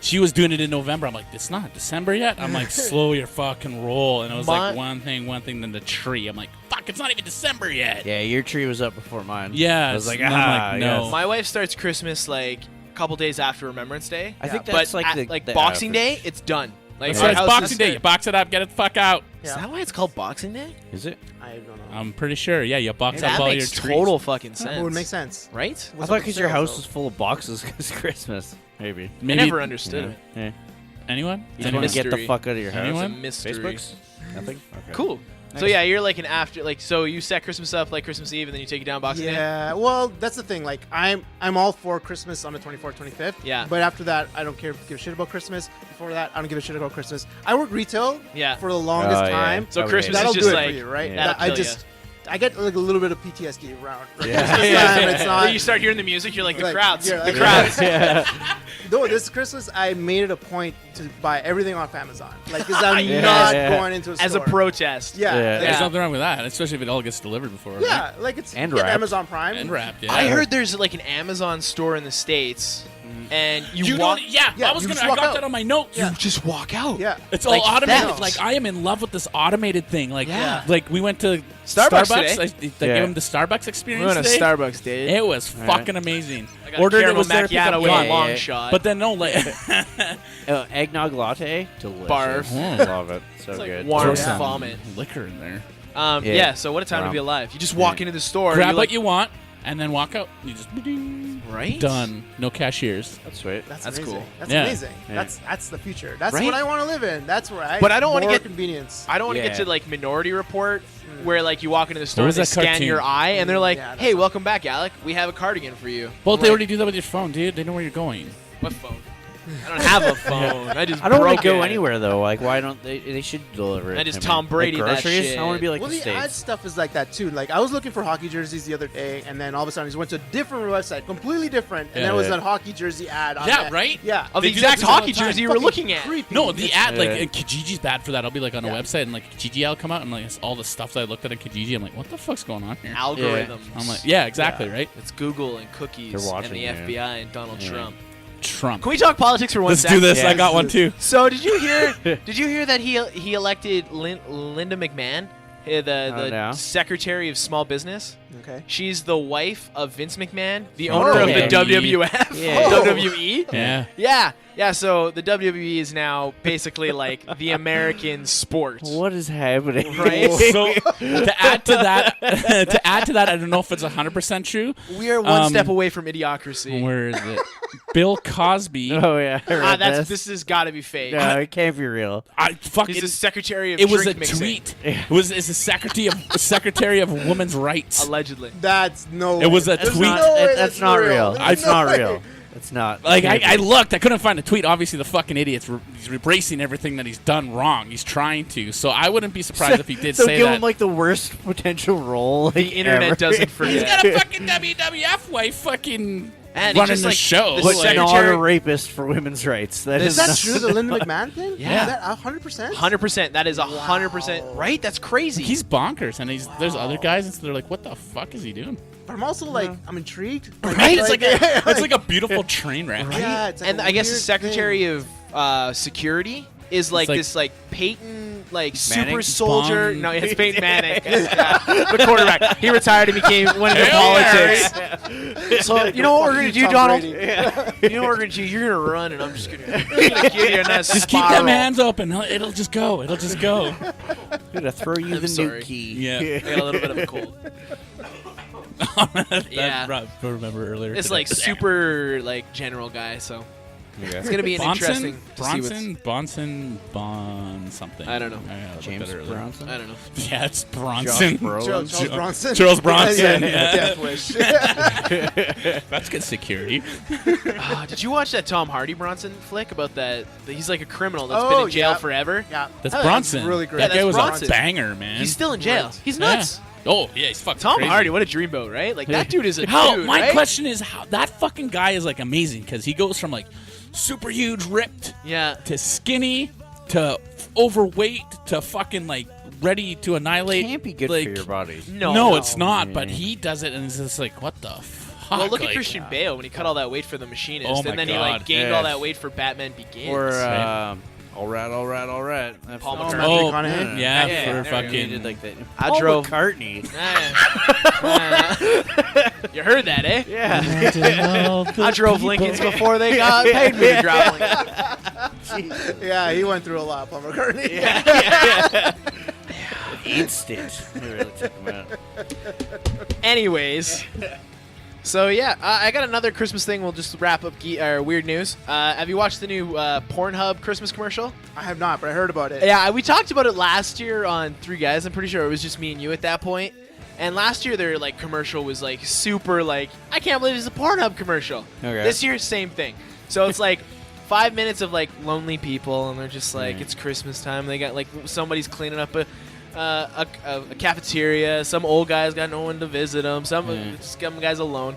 she was doing it in November. I'm like, it's not December yet. I'm like, slow your fucking roll. And it was like one thing, then the tree. I'm like, fuck, it's not even December yet. Yeah, your tree was up before mine. Yeah, I was like, and I'm like, no. yes. My wife starts Christmas like a couple days after Remembrance Day. I think but that's like at, the Boxing average. Day, it's done. Like That's our why it's house Boxing is- Day. You box it up, get it the fuck out. Is Yeah. that why it's called Boxing Day? Is it? I don't know. I'm pretty sure. Yeah, you box up That all your makes trees. total fucking sense. It would make sense. right? I What's thought up with because your sales, house though? was full of boxes because Christmas. Maybe. I Maybe, never understood it. Yeah. Anyone? You just Any want to get the mystery. fuck out of your house. Anyone? It's a mystery. Facebooks? Nothing? Okay. Cool. So yeah, you're like an after, like, so you set Christmas up like Christmas Eve, and then you take it down Boxing Day. Yeah, well, that's the thing. Like, I'm all for Christmas on the 24th, 25th. Yeah. But after that, I don't give a shit about Christmas. Before that, I don't give a shit about Christmas. I work retail. Yeah. For the longest Oh, yeah. time. So Okay. Christmas That'll is do just it like for you, right? Yeah. that'll I kill just, I get like a little bit of PTSD around ya. Christmas Yeah. time. It's not. You start hearing the music, you're like the Like, crowds, yeah, the like- crowds. Yeah. No, this Christmas I made it a point to buy everything off Amazon. Like, because I'm Yeah. not Yeah. going into a As a store. protest. Yeah. Yeah. like- There's Yeah. nothing wrong with that, especially if it all gets delivered before. right? Yeah, like it's And you get wrapped. Amazon Prime. And wrapped. Yeah. I heard there's like an Amazon store in the States, and you walk. Yeah, Yeah, I was you gonna. just I walk got out. that on my notes. You just walk out. Yeah. It's all Like automated. theft. Like I am in love with this automated thing. Like, Yeah. like we went to Starbucks today. I Yeah. gave him the Starbucks We experience went to today. Starbucks, dude. It was All fucking amazing. I got Ordered a it caramel was there. pick up, macchiato with gone. a long Yeah. shot. But then no, like Eggnog latte? Delicious. Barf. Love it. So It's like good. warm throw Yeah. some vomit. liquor in there. Yeah. Yeah. So what a time to Wow. be alive. You just walk into the store. Grab you're what like, you want and then walk out. You just ding, right. done. No cashiers. That's sweet. That's That's amazing. cool. That's Yeah. amazing. Yeah. That's the future. That's Right? what I want to live in. That's where I. But I don't wanna more get- convenience. I don't want to Yeah. get to like Minority Report, where like you walk into the store and was they that scan cartoon? your eye, and they're like, Yeah, that's "Hey, not- welcome back, Alec. We have a cardigan for you." Well, I'm they like, already do that with your phone, dude. They know where you're going. What phone? I don't have a phone. I just I don't want broke to go it. anywhere though. Like, why don't they? They should deliver it. I just to me. Tom Brady like that groceries. shit. I want to be like Well, the the ad States. stuff is like that too. Like I was looking for hockey jerseys the other day, and then all of a sudden I just went to a different website, completely different, and Yeah. there was a hockey jersey ad. On Yeah, that. right? Yeah. Of the They do that exact to me all hockey the time. jersey you were Fucking looking at. creepy. No, the ad, like, Yeah. and Kijiji's bad for that. I'll be, like, on a Yeah. website, and, like, Kijiji will come out, and, like, it's all the stuff that I looked at on Kijiji. I'm like, what the fuck's going on here? Algorithms. I'm like, yeah, exactly, Yeah. right? It's Google and cookies They're and watching, the yeah. FBI and Donald Yeah. Trump. Trump. Can we talk politics for one Let's sec? do this. Yeah. I got one, too. So did you hear? Did you hear that he elected Linda McMahon the no. Secretary of Small Business. Okay. She's the wife of Vince McMahon, the Oh, owner of okay. the WWF, Yeah. WWE. Yeah. Yeah. So the WWE is now basically like the American sport. What is happening? Right? So to add to that, I don't know if it's 100% true. We are one step away from idiocracy. Where is it? Bill Cosby. Oh yeah, I read This has got to be fake. No, it can't be real. He's the Secretary of It was a drink mixing. tweet. It's the Secretary of Women's Rights. Allegedly. That's no. It was a There's tweet. no way That's not real. There's It's no not way. real. It's not. Like I looked, I couldn't find a tweet. Obviously, the fucking idiot's he's embracing everything that he's done wrong. He's trying to. So I wouldn't be surprised if he did so say give that. him like the worst potential role. The internet doesn't forget. He's got a fucking WWF wife fucking And he's running just the like show. the But Secretary- not a rapist for women's rights. That Is is that not- true? The Linda McMahon thing? Yeah. Is that 100%? 100%. That is 100%. Right? That's crazy. He's bonkers, and there's other guys, and so they're like, "What the fuck is he doing?" But I'm also like, I'm intrigued. Right? It's like a beautiful train wreck. Yeah, it's like and a I guess the weird Secretary of Security is like, like- this like Peyton like Manning? super soldier. Bond. No, it's Peyton Manning, the quarterback. He retired and became went into politics. So you know what we're gonna do, Tom Donald? Brady. You know what we're gonna do? You're gonna run, and I'm just gonna give you a nice Just keep them hands open. It'll just go. It'll just go. I'm gonna throw you I'm the sorry. new key. Yeah. I got a little bit of a cold. Yeah. I remember earlier. It's today. like super like general guy, so it's gonna be an interesting to see what's. Bronson, something. I don't know. I looked James at it earlier. Bronson. I don't know. Yeah, it's Bronson. Charles Bronson. Charles Bronson. Yeah, Yeah. Death Wish. That's good security. Did you watch that Tom Hardy Bronson flick about that? He's like a criminal that's Oh, been in jail yeah. forever. Yeah. That's Oh, Bronson. really great. Yeah, That guy that's was Bronson. a banger, man. He's still in jail. Right. He's nuts. Oh yeah, he's fucking Tom crazy. Hardy, what a dreamboat, right? Like that dude is a How? dude. My right? question is, how that fucking guy is like amazing because he goes from like super huge, ripped, Yeah. to skinny, to overweight, to fucking like ready to annihilate. Can't be good like, for your body. No, it's not. But he does it, and it's just like, what the fuck? Well, look at Like, Christian Bale when he cut all that weight for the Machinist, Oh my and then he God. like gained Yes. all that weight for Batman Begins. Or Right. all right. That's Paul the- McCartney. Matthew Oh, McConaughey. yeah, Yeah, for there we go. He fucking. did like that. I Paul drove- McCartney. You heard that, eh? Yeah. I drove Lincolns before they got paid me to drive Lincolns. Yeah, he went through a lot, Paul McCartney. Instant. We really took him out. Anyways, so yeah, I got another Christmas thing. We'll just wrap up weird news. Have you watched the new Pornhub Christmas commercial? I have not, but I heard about it. Yeah, we talked about it last year on Three Guys. I'm pretty sure it was just me and you at that point. And last year their like commercial was like super like, I can't believe it's a Pornhub commercial. Okay. This year, same thing. So it's like 5 minutes of like lonely people, and they're just like, it's Christmas time. They got like somebody's cleaning up a cafeteria. Some old guy's got no one to visit them. Some guy's alone.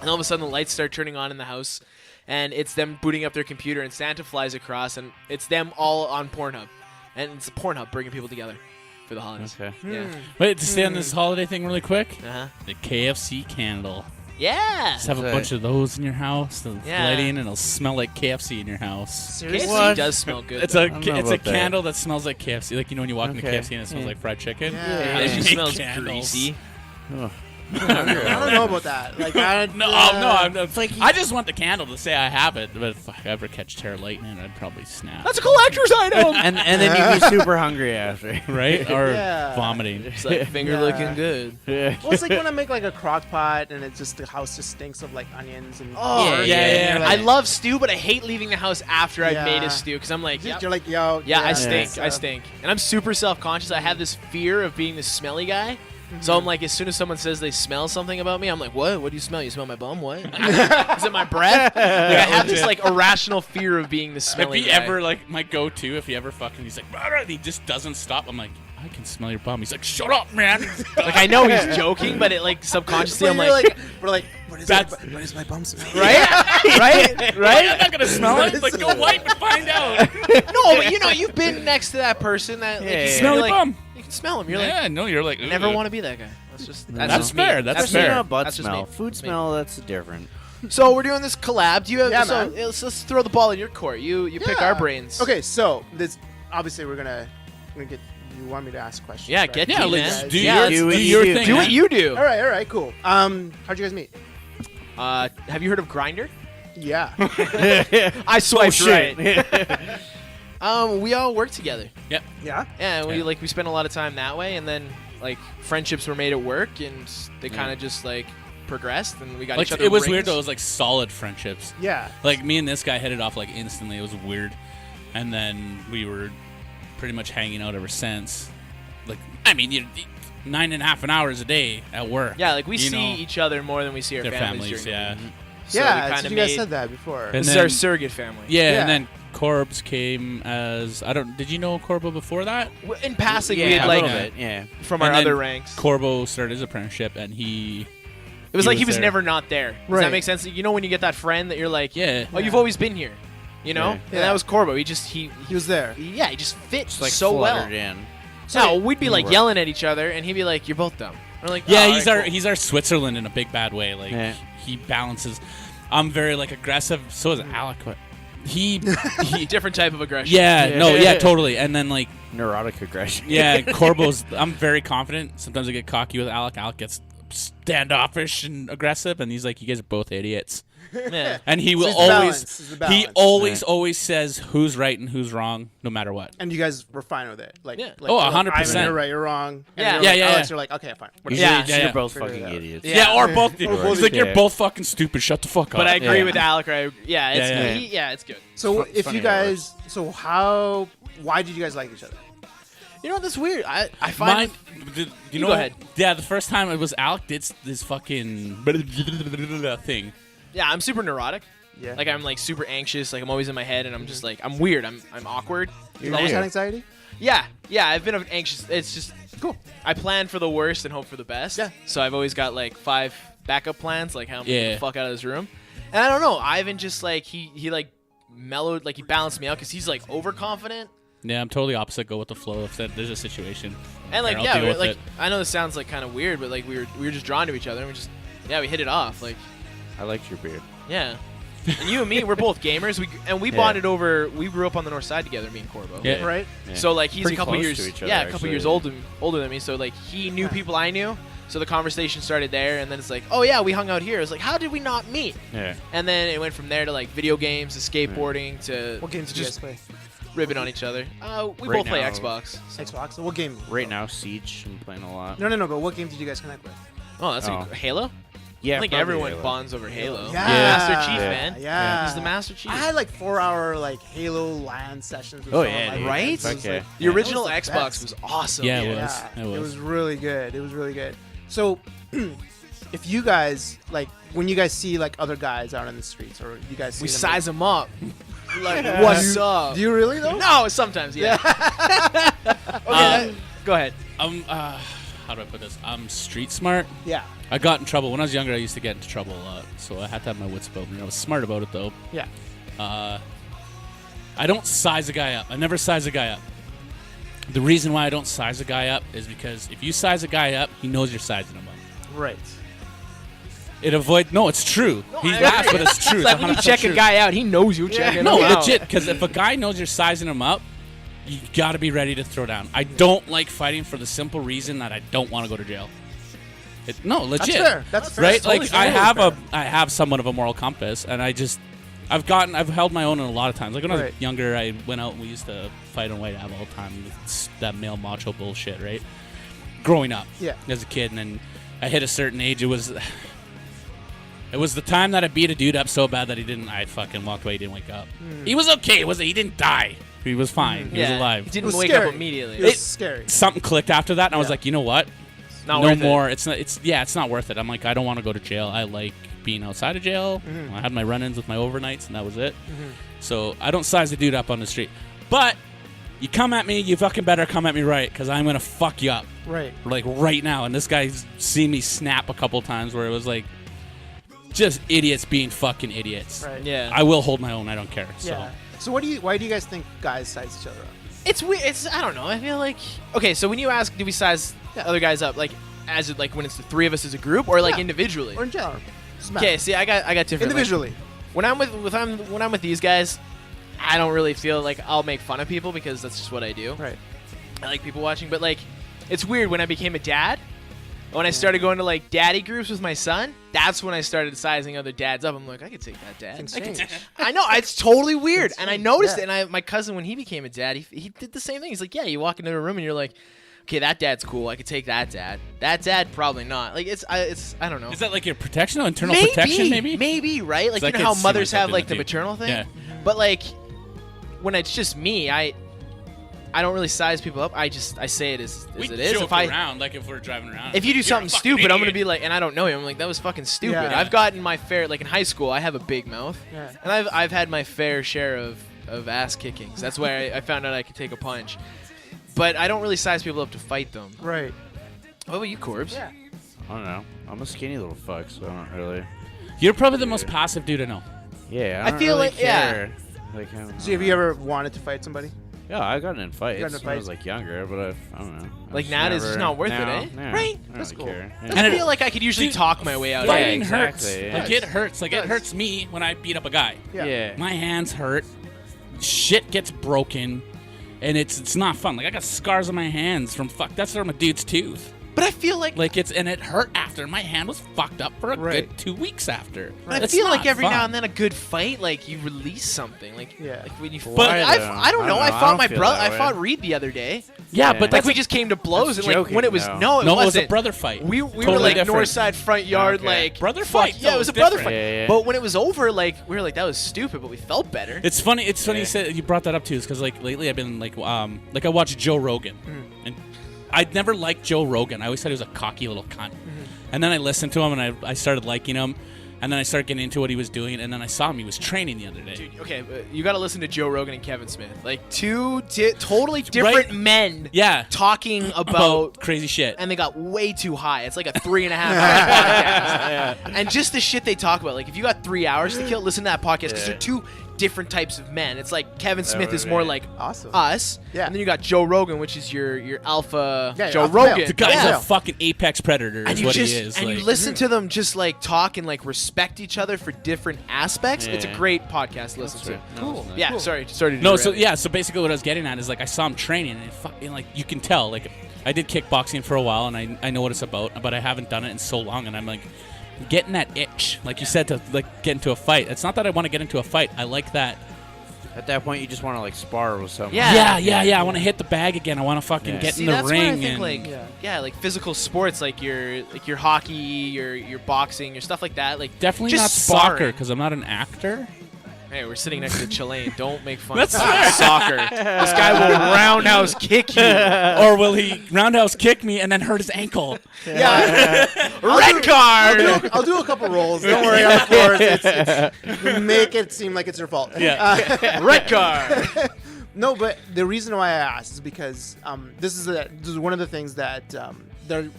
And all of a sudden the lights start turning on in the house, and it's them booting up their computer, and Santa flies across, and it's them all on Pornhub. And it's Pornhub bringing people together for the holidays. Okay. Yeah. Wait, to stay on this holiday thing really quick. Uh-huh. The KFC candle. Yeah. Just have a Okay. bunch of those in your house. The Yeah. lighting, and it'll smell like KFC in your house. KFC What? does smell good. It's though. a don't it's know a about that. candle that smells like KFC. Like, you know, when you walk into Okay. KFC and it smells Yeah. like fried chicken. Yeah. It just smells Candles. greasy. Oh. I don't know about that. Like, I No, It's like I just want the candle to say I have it. But if I ever catch terror lightning, I'd probably snap. That's a collector's item. and then you'd be super hungry after. Right? Or Yeah. vomiting. It's like finger Yeah. looking good. Yeah. Well, it's like when I make like a crock pot and it's just the house just stinks of like onions and Oh, yeah. I love stew, but I hate leaving the house after I've Yeah. made a stew because I'm like, You're yep. like, yo, Yeah, I stink. so- I stink. And I'm super self-conscious. I have this fear of being the smelly guy. So I'm like, as soon as someone says they smell something about me, I'm like, what? What do you smell? You smell my bum? What? Is it my breath? Like, I have this like irrational fear of being the If smelly he guy. ever, like, my go-to, if he ever fucking, he's like, "Rah, rah," and he just doesn't stop. I'm like, I can smell your bum. He's like, shut up, man. Like, I know he's joking, but it like subconsciously, I'm You're like, we're like, what is my bum smell? right? Right? Right? Right? I'm not going to smell it. Like, go wipe and find out. No, but you know, you've been next to that person that like, Yeah, you yeah. Smelly like, bum. You can smell him. You're Yeah, no, you're like, like, never "Ugh." want to be that guy. That's just That's just me. fair. That's Especially fair. not butt That's just smell. me. Food That's me. smell, that's different. So we're doing this collab. Do you have? Yeah, so man. let's throw the ball in your court. You pick Yeah. our brains. Okay, so this obviously we're gonna get You want me to ask questions? Yeah, right? get Yeah, deep, let's man. do Yeah, your, let's do your thing. do man. what you do. All right, cool. How'd you guys meet? Have you heard of Grindr? Yeah. I swiped shit. right. We all work together. Yep. Yeah. Yeah, we Yeah. we spent a lot of time that way, and then like friendships were made at work, and they kind of just like progressed, and we got Like each other. it was rings. weird though. It was like solid friendships. Yeah. Like me and this guy hit it off like instantly. It was weird, and then we were pretty much hanging out ever since. Like I mean, 9.5 hours a day at work. Yeah, like we you see know, each other more than we see our their families. families. during the Yeah. week. So Yeah. we So kinda you guys made- said that before. And This is then- our surrogate family. Yeah, Yeah. and then Corbs came as Did you know Corbo before that? In passing, Yeah, we had a like little bit. Yeah. from And our then other ranks. Corbo started his apprenticeship, and he It was he like was he was there. never not there. Does Right. that make sense? You know when you get that friend that you're like, Yeah. oh, you've Yeah. always been here. You know? Yeah. And Yeah. that was Corbo. He was there. he just fit Just like so well. fluttered in. No, we'd be like Right. yelling at each other, and he'd be like, "You're both dumb." We're like, Yeah, "Oh, he's alright, our cool." he's our Switzerland in a big bad way. Like Yeah. he balances. I'm very like aggressive. So is Alec. But he different type of aggression. yeah, totally. And then like Neurotic aggression. yeah, Corbo's. I'm very confident. Sometimes I get cocky with Alec. Alec gets standoffish and aggressive, and he's like, "You guys are both idiots." Yeah. And he So will it's the balance, always it's the he balance. always says who's right and who's wrong, no matter what. And you guys were fine with it. Like, Yeah. like Oh, you're like, 100%. Ivan, you're right, you're wrong. And Yeah. you're Yeah, like, yeah, Alex, yeah. you're like, okay, fine. Usually Yeah. it's Yeah, you're yeah. both Figure it fucking out. idiots. Yeah. Or both. Or He's like, yeah. "You're both fucking stupid. Shut the fuck up." But I agree Yeah. with Alec. Right? Yeah, it's Yeah, yeah. it's good. So It's if funny you how it guys, why did you guys like each other? You know that's weird. I find Mine, you go know, ahead. Yeah, the first time it was Alec did this fucking thing. yeah, I'm super neurotic. Yeah. Like I'm like super anxious. Like I'm always in my head, and I'm just like I'm weird. I'm awkward. You always And- had anxiety? Yeah. I've been anxious. It's just cool. I plan for the worst and hope for the best. Yeah. So I've always got like 5 backup plans, like how I'm gonna get Yeah. the fuck out of this room. And I don't know. Ivan just like he like mellowed, like he balanced me out because he's like overconfident. Yeah, I'm totally opposite. Go with the flow. If there's a situation, And like I'll yeah, deal with like it. I know this sounds like kind of weird, but like we were just drawn to each other, and we hit it off. Like I liked your beard. yeah. And you and me, we're both gamers. We Yeah. bonded over. We grew up on the north side together, me and Corbo. Yeah. Right? Yeah. So like he's Pretty a couple close years, to each other, yeah, a couple actually. years older than me. So like he knew people I knew. So the conversation started there, and then it's like, oh yeah, we hung out here. It's like, how did we not meet? Yeah. And then it went from there to like video games, to skateboarding, to What games did you guys just play? ribbing on each other. We Right both play now- Xbox. Xbox? What game? Right now, Siege. I'm playing a lot. No, but what game did you guys connect with? Oh, that's Oh. Halo. Yeah. I think probably everyone Halo. bonds over Halo. Yeah. Master Chief, Yeah. man. Yeah. He's the Master Chief. I had like 4-hour like Halo LAN sessions with Oh, some of yeah, my dude. Right? friends. It was, Okay. like, the original That was the Xbox best. was awesome. Yeah, it dude. was. Yeah, It it was. was really good. It was really good. So, if you guys like when you guys see like other guys out in the streets, or you guys see We them, size them up. Like, Yeah. what's up? do you really though? No, sometimes, yeah. Go ahead. How do I put this? I'm street smart. Yeah. I got in trouble when I was younger. I used to get into trouble a lot, so I had to have my wits about me. I was smart about it though. Yeah. I don't size a guy up. I never size a guy up. The reason why I don't size a guy up is because if you size a guy up, he knows you're sizing him up. Right. No, it's true. He I laughs, agree. but it's true. It's like when you 100% check true. a guy out, he knows you checking No, him out. legit. Because if a guy knows you're sizing him up, you got to be ready to throw down. I don't like fighting for the simple reason that I don't want to go to jail. No, legit. That's fair. That's fair. Right? That's totally Like fair. I have somewhat of a moral compass, and I've held my own in a lot of times. Like when I was Right. younger, I went out and we used to fight on White Ave all the time. It's that male macho bullshit, right? Growing up, Yeah. as a kid, and then I hit a certain age. It was the time that I beat a dude up so bad that I fucking walked away. He didn't wake up. He was okay. He didn't die. He was fine. He was Yeah, alive. He It didn't was wake scary. up immediately. It was scary. Something clicked after that, and I was Yeah. like, you know what? Not no worth it. more. It's not worth it. I'm like, I don't want to go to jail. I like being outside of jail. I had my run-ins with my overnights, and that was it. So I don't size the dude up on the street. But you come at me, you fucking better come at me right, because I'm gonna fuck you up Right. like right now. And this guy's seen me snap a couple times where it was like just idiots being fucking idiots. Right. Yeah. I will hold my own. I don't care. So. Yeah. So why do you guys think guys size each other up? It's weird. I don't know. I feel like okay. So when you ask, do we size other guys up like as it, like when it's the three of us as a group or like Yeah. individually? Or in general? Doesn't matter. Okay. See, I got different. like, Individually. when I'm with these guys, I don't really feel like I'll make fun of people because that's just what I do. Right. I like people watching, but like, it's weird when I became a dad. When I started going to like daddy groups with my son, that's when I started sizing other dads up. I'm like, I could take that dad. Insane. I know, it's totally weird, and I noticed Yeah. it. And my cousin, when he became a dad, he did the same thing. He's like, yeah, you walk into a room and you're like, okay, that dad's cool. I could take that dad. That dad, probably not. Like it's I don't know. Is that like your protection, internal protection, maybe? Maybe, right? Like, So I you know could how see mothers myself have doing like that the too. maternal thing? Yeah. But like, when it's just me, I don't really size people up. I say it as We it is. joke around, like if we're driving around. If you do You're a something fucking stupid, I'm gonna idiot. be like, and I don't know him. I'm like, that was fucking stupid. Yeah. I've gotten my fair, like in high school, I have a big mouth, Yeah. and I've had my fair share of ass kickings. That's where I found out I could take a punch. But I don't really size people up to fight them. Right. What about you, Corbs? Yeah. I don't know. I'm a skinny little fuck, so I don't really. You're probably the most passive dude I know. Yeah, I don't feel really like- yeah. care. Like, So have you ever wanted to fight somebody? Yeah, I got in fights You got in when I was fights? like younger, but I don't know. I Like, just now it's never- just not worth it, no, eh? yeah, Right? I don't That's really cool. care. I Yeah. And it- feel like I could usually Dude, talk my way out of Fighting it. hurts. exactly, yeah. Like it hurts. Like it Does. hurts me when I beat up a guy. Yeah. My hands hurt. Shit gets broken, and it's not fun. Like I got scars on my hands from that's from a dude's tooth. But I feel like And it hurt after. My hand was fucked up for a Right. good 2 weeks after. I It's feel not like every fun. now and then a good fight, like you release something, like Yeah. like when you. Why, But though? I don't know. I I fought don't my feel brother. that I way. fought Reed the other day. Yeah, Yeah. but Like that's we just came to blows, That's and like when it was joking, no, it no, it was wasn't. a brother fight. We were Totally like different. north side front yard, Okay. like Brother fuck, fight, Yeah, though, it was a it's brother different. fight. Yeah, yeah. But when it was over, like we were like that was stupid, but we felt better. It's funny. It's funny Yeah. you said you brought that up too, because like lately I've been like I watched Joe Rogan, and I'd never liked Joe Rogan. I always thought he was a cocky little cunt, and then I listened to him and I started liking him, and then I started getting into what he was doing, and then I saw him. He was training the other day. Dude, okay, you got to listen to Joe Rogan and Kevin Smith, like two totally different Right. men Yeah, talking about about. crazy shit. And they got way too high. It's like a 3.5 hour podcast. And just the shit they talk about. Like, if you got 3 hours to kill, listen to that podcast because Yeah. they're two different types of men. It's like Kevin Smith would is more be like Awesome. us. Yeah. And then you got Joe Rogan, which is your alpha Yeah, Joe alpha Rogan. male. The guy's Yeah. a fucking apex predator. And Is you what just he is. and like, you listen to them just like talk and like respect each other for different aspects. It's a Yeah. great podcast to listen That's to. right. No, Cool. it's not. Yeah, Cool. sorry to No, so derail. yeah, so basically what I was getting at is like I saw him training, and like you can tell, like I did kickboxing for a while, and I know what it's about, but I haven't done it in so long, and I'm like getting that itch, like you said, to like get into a fight. It's not that I want to get into a fight. I like that. At that point, you just want to like spar with someone. Yeah. Yeah. I want to hit the bag again. I want to fucking Yeah. get See, in the that's ring. what I think, and like, Yeah. yeah, like physical sports, like your hockey, your boxing, your stuff like that. Like definitely just not sparring. soccer because I'm not an actor. Hey, we're sitting next to Chilean. Don't make fun That's of fair. soccer. This guy will roundhouse kick you. Or will he roundhouse kick me and then hurt his ankle? Yeah. Red card. I'll do a couple rolls. Don't worry. On the floor, it's make it seem like it's your fault. Yeah. Red card. No, but the reason why I asked is because this is one of the things that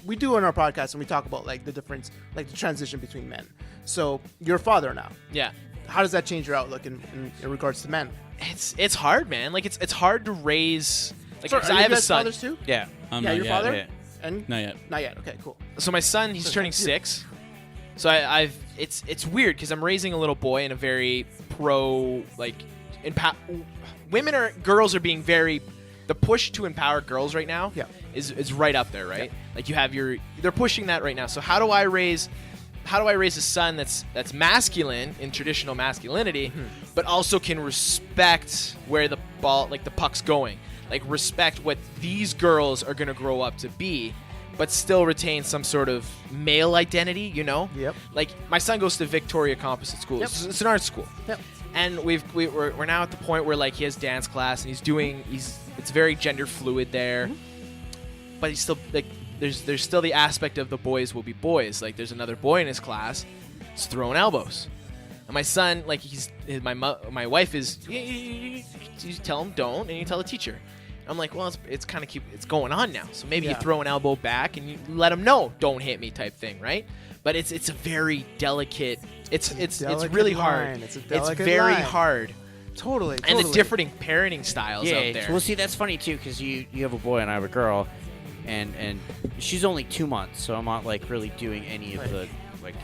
we do on our podcast, and we talk about like the difference, like the transition between men. So you're a father now. Yeah. How does that change your outlook in regards to men? It's hard, man. Like it's hard to raise. Like Sorry, 'cause are I you have a guys son. fathers too? Yeah. I'm Yeah, not your yet. father? Yeah. And Not yet. Not yet. Okay, cool. So my son, he's turning 6. So it's weird because I'm raising a little boy in a very pro like girls are being very, the push to empower girls right now Yeah. is right up there, right? Like you have they're pushing that right now. So how do I raise a son that's masculine in traditional masculinity, but also can respect where the ball, like the puck's going, like respect what these girls are gonna grow up to be, but still retain some sort of male identity, you know? Yep. Like my son goes to Victoria Composite School. Yep. It's an art school. Yep. And we're now at the point where like he has dance class and it's very gender fluid there, but he's still like there's still the aspect of the boys will be boys. Like there's another boy in his class, he's throwing elbows, and my son like my wife is you tell him don't and you tell the teacher. I'm like, well, it's kind of it's going on now, so maybe you Yeah. throw an elbow back and you let him know don't hit me type thing, right? But it's a very delicate. It's delicate really line. hard. It's a It's delicate very line. hard. Totally. And the differing parenting styles out there. Well, see, that's funny too, because you have a boy and I have a girl, and she's only 2 months, so I'm not like really doing any of the like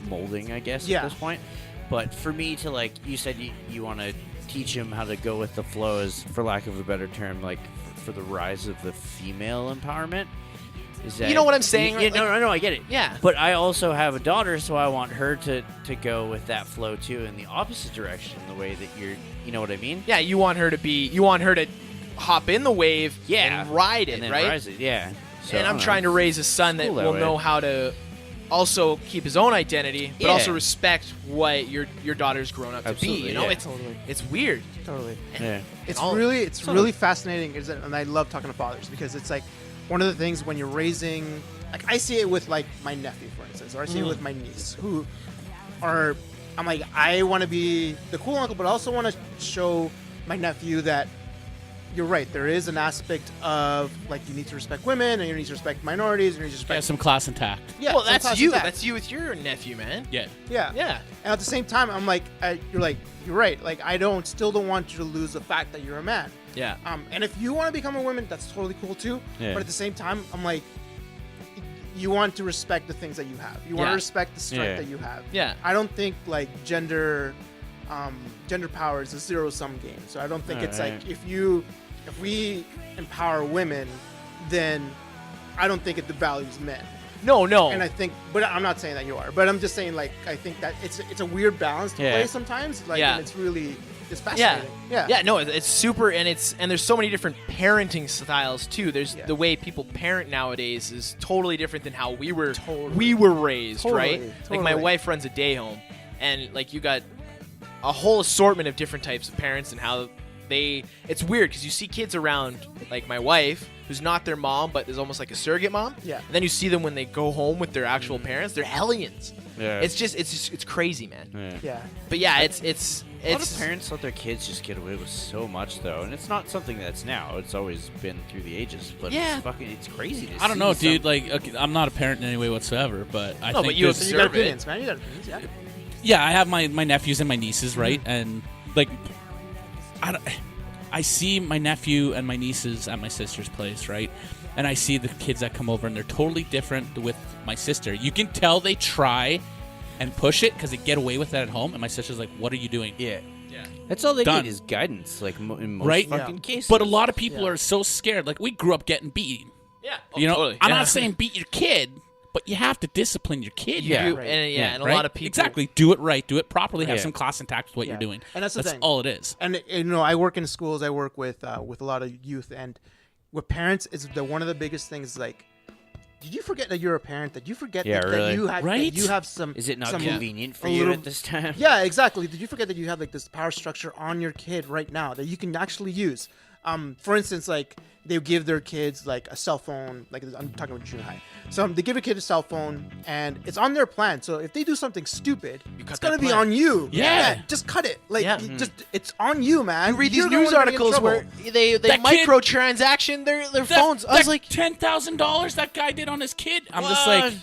molding, I guess, Yeah. at this point. But for me to like, you said you want to teach him how to go with the flows, for lack of a better term, like for the rise of the female empowerment. Is that You know what I'm saying? Yeah, no, I get it. Yeah. But I also have a daughter, so I want her to go with that flow too, in the opposite direction, the way that you know what I mean? Yeah, you want her to hop in the wave and ride it, and then right? rise it, yeah. So, and I'm trying to raise a son that cool that will way. know how to also keep his own identity, but Yeah. also respect what your daughter's grown up to Absolutely, be. You know, yeah. it's weird. Totally. Yeah. It's all- really fascinating, and I love talking to fathers because it's like one of the things when you're raising, like I see it with like my nephew, for instance, or I see it with my niece, who are, I'm like, I want to be the cool uncle, but I also want to show my nephew that you're right. There is an aspect of like you need to respect women, and you need to respect minorities, and you need to Yeah, respect. some class intact. Yeah, Well, some that's class you. intact. That's you with your nephew, man. Yeah. Yeah. Yeah. And at the same time, I'm like, you're right. Like, I still don't want you to lose the fact that you're a man. Yeah. And if you want to become a woman, that's totally cool too. Yeah. But at the same time, I'm like, you want to respect the things that you have. You want Yeah. to respect the strength Yeah. that you have. Yeah. I don't think like gender power is a zero-sum game. So I don't think it's Alright. like if we empower women, then I don't think it devalues men. No. And I think, but I'm not saying that you are. But I'm just saying, like, I think that it's a weird balance to Yeah. play sometimes. Like, Yeah. and it's Yeah. fascinating. Yeah. Yeah, no, it's super, and there's so many different parenting styles too. There's Yeah. the way people parent nowadays is totally different than how we were Totally. raised, Totally, right? Like my totally. wife runs a day home, and like you got a whole assortment of different types of parents and how it's weird because you see kids around like my wife who's not their mom but is almost like a surrogate mom. Yeah. And then you see them when they go home with their actual parents, they're hellions. Yeah. It's crazy, man. Yeah. Yeah. But yeah, it's A lot of parents let their kids just get away with so much, though, and it's not something that's now. It's always been through the ages, but Yeah. it's crazy to I don't see know, some- dude. Like, okay, I'm not a parent in any way whatsoever, but I No, think but you there's- So you got Observe it. opinions, man. You got opinions. Yeah. yeah, I have my nephews and my nieces, right? And like, I see my nephew and my nieces at my sister's place, right? And I see the kids that come over, and they're totally different with my sister. You can tell they try and push it because they get away with it at home, and my sister's like, "What are you doing?" Yeah. Yeah. That's all they Done. need is guidance, like in most Right? fucking Yeah. cases. But a lot of people Yeah. are so scared. Like, we grew up getting beaten. Yeah. You know, totally. I'm Yeah. not saying beat your kid, but you have to discipline your kid. You Yeah. do, Right. and a right? lot of people Exactly. Do it right. Do it properly. Have Yeah. some class intact with what Yeah. you're doing. And that's the thing. all it is. And you know, I work in schools. I work with a lot of youth, and with parents, is one of the biggest things. Like, did you forget that you're a parent? That you forget Yeah, that, really. you have Right? that you have some. Is it not some, convenient for a you little- at this time? Yeah, exactly. Did you forget that you have like this power structure on your kid right now that you can actually use? For instance, like they give their kids like a cell phone. Like I'm talking about junior high. So they give a kid a cell phone, and it's on their plan. So if they do something stupid, cut it's gonna that be plan. on you. Yeah. Just cut it. Like Yeah. just it's on you, man. You read these You're the news one gonna get in articles trouble. where they That kid- microtransaction their phones. I was like, $10,000 that guy did on his kid. I'm just What? like,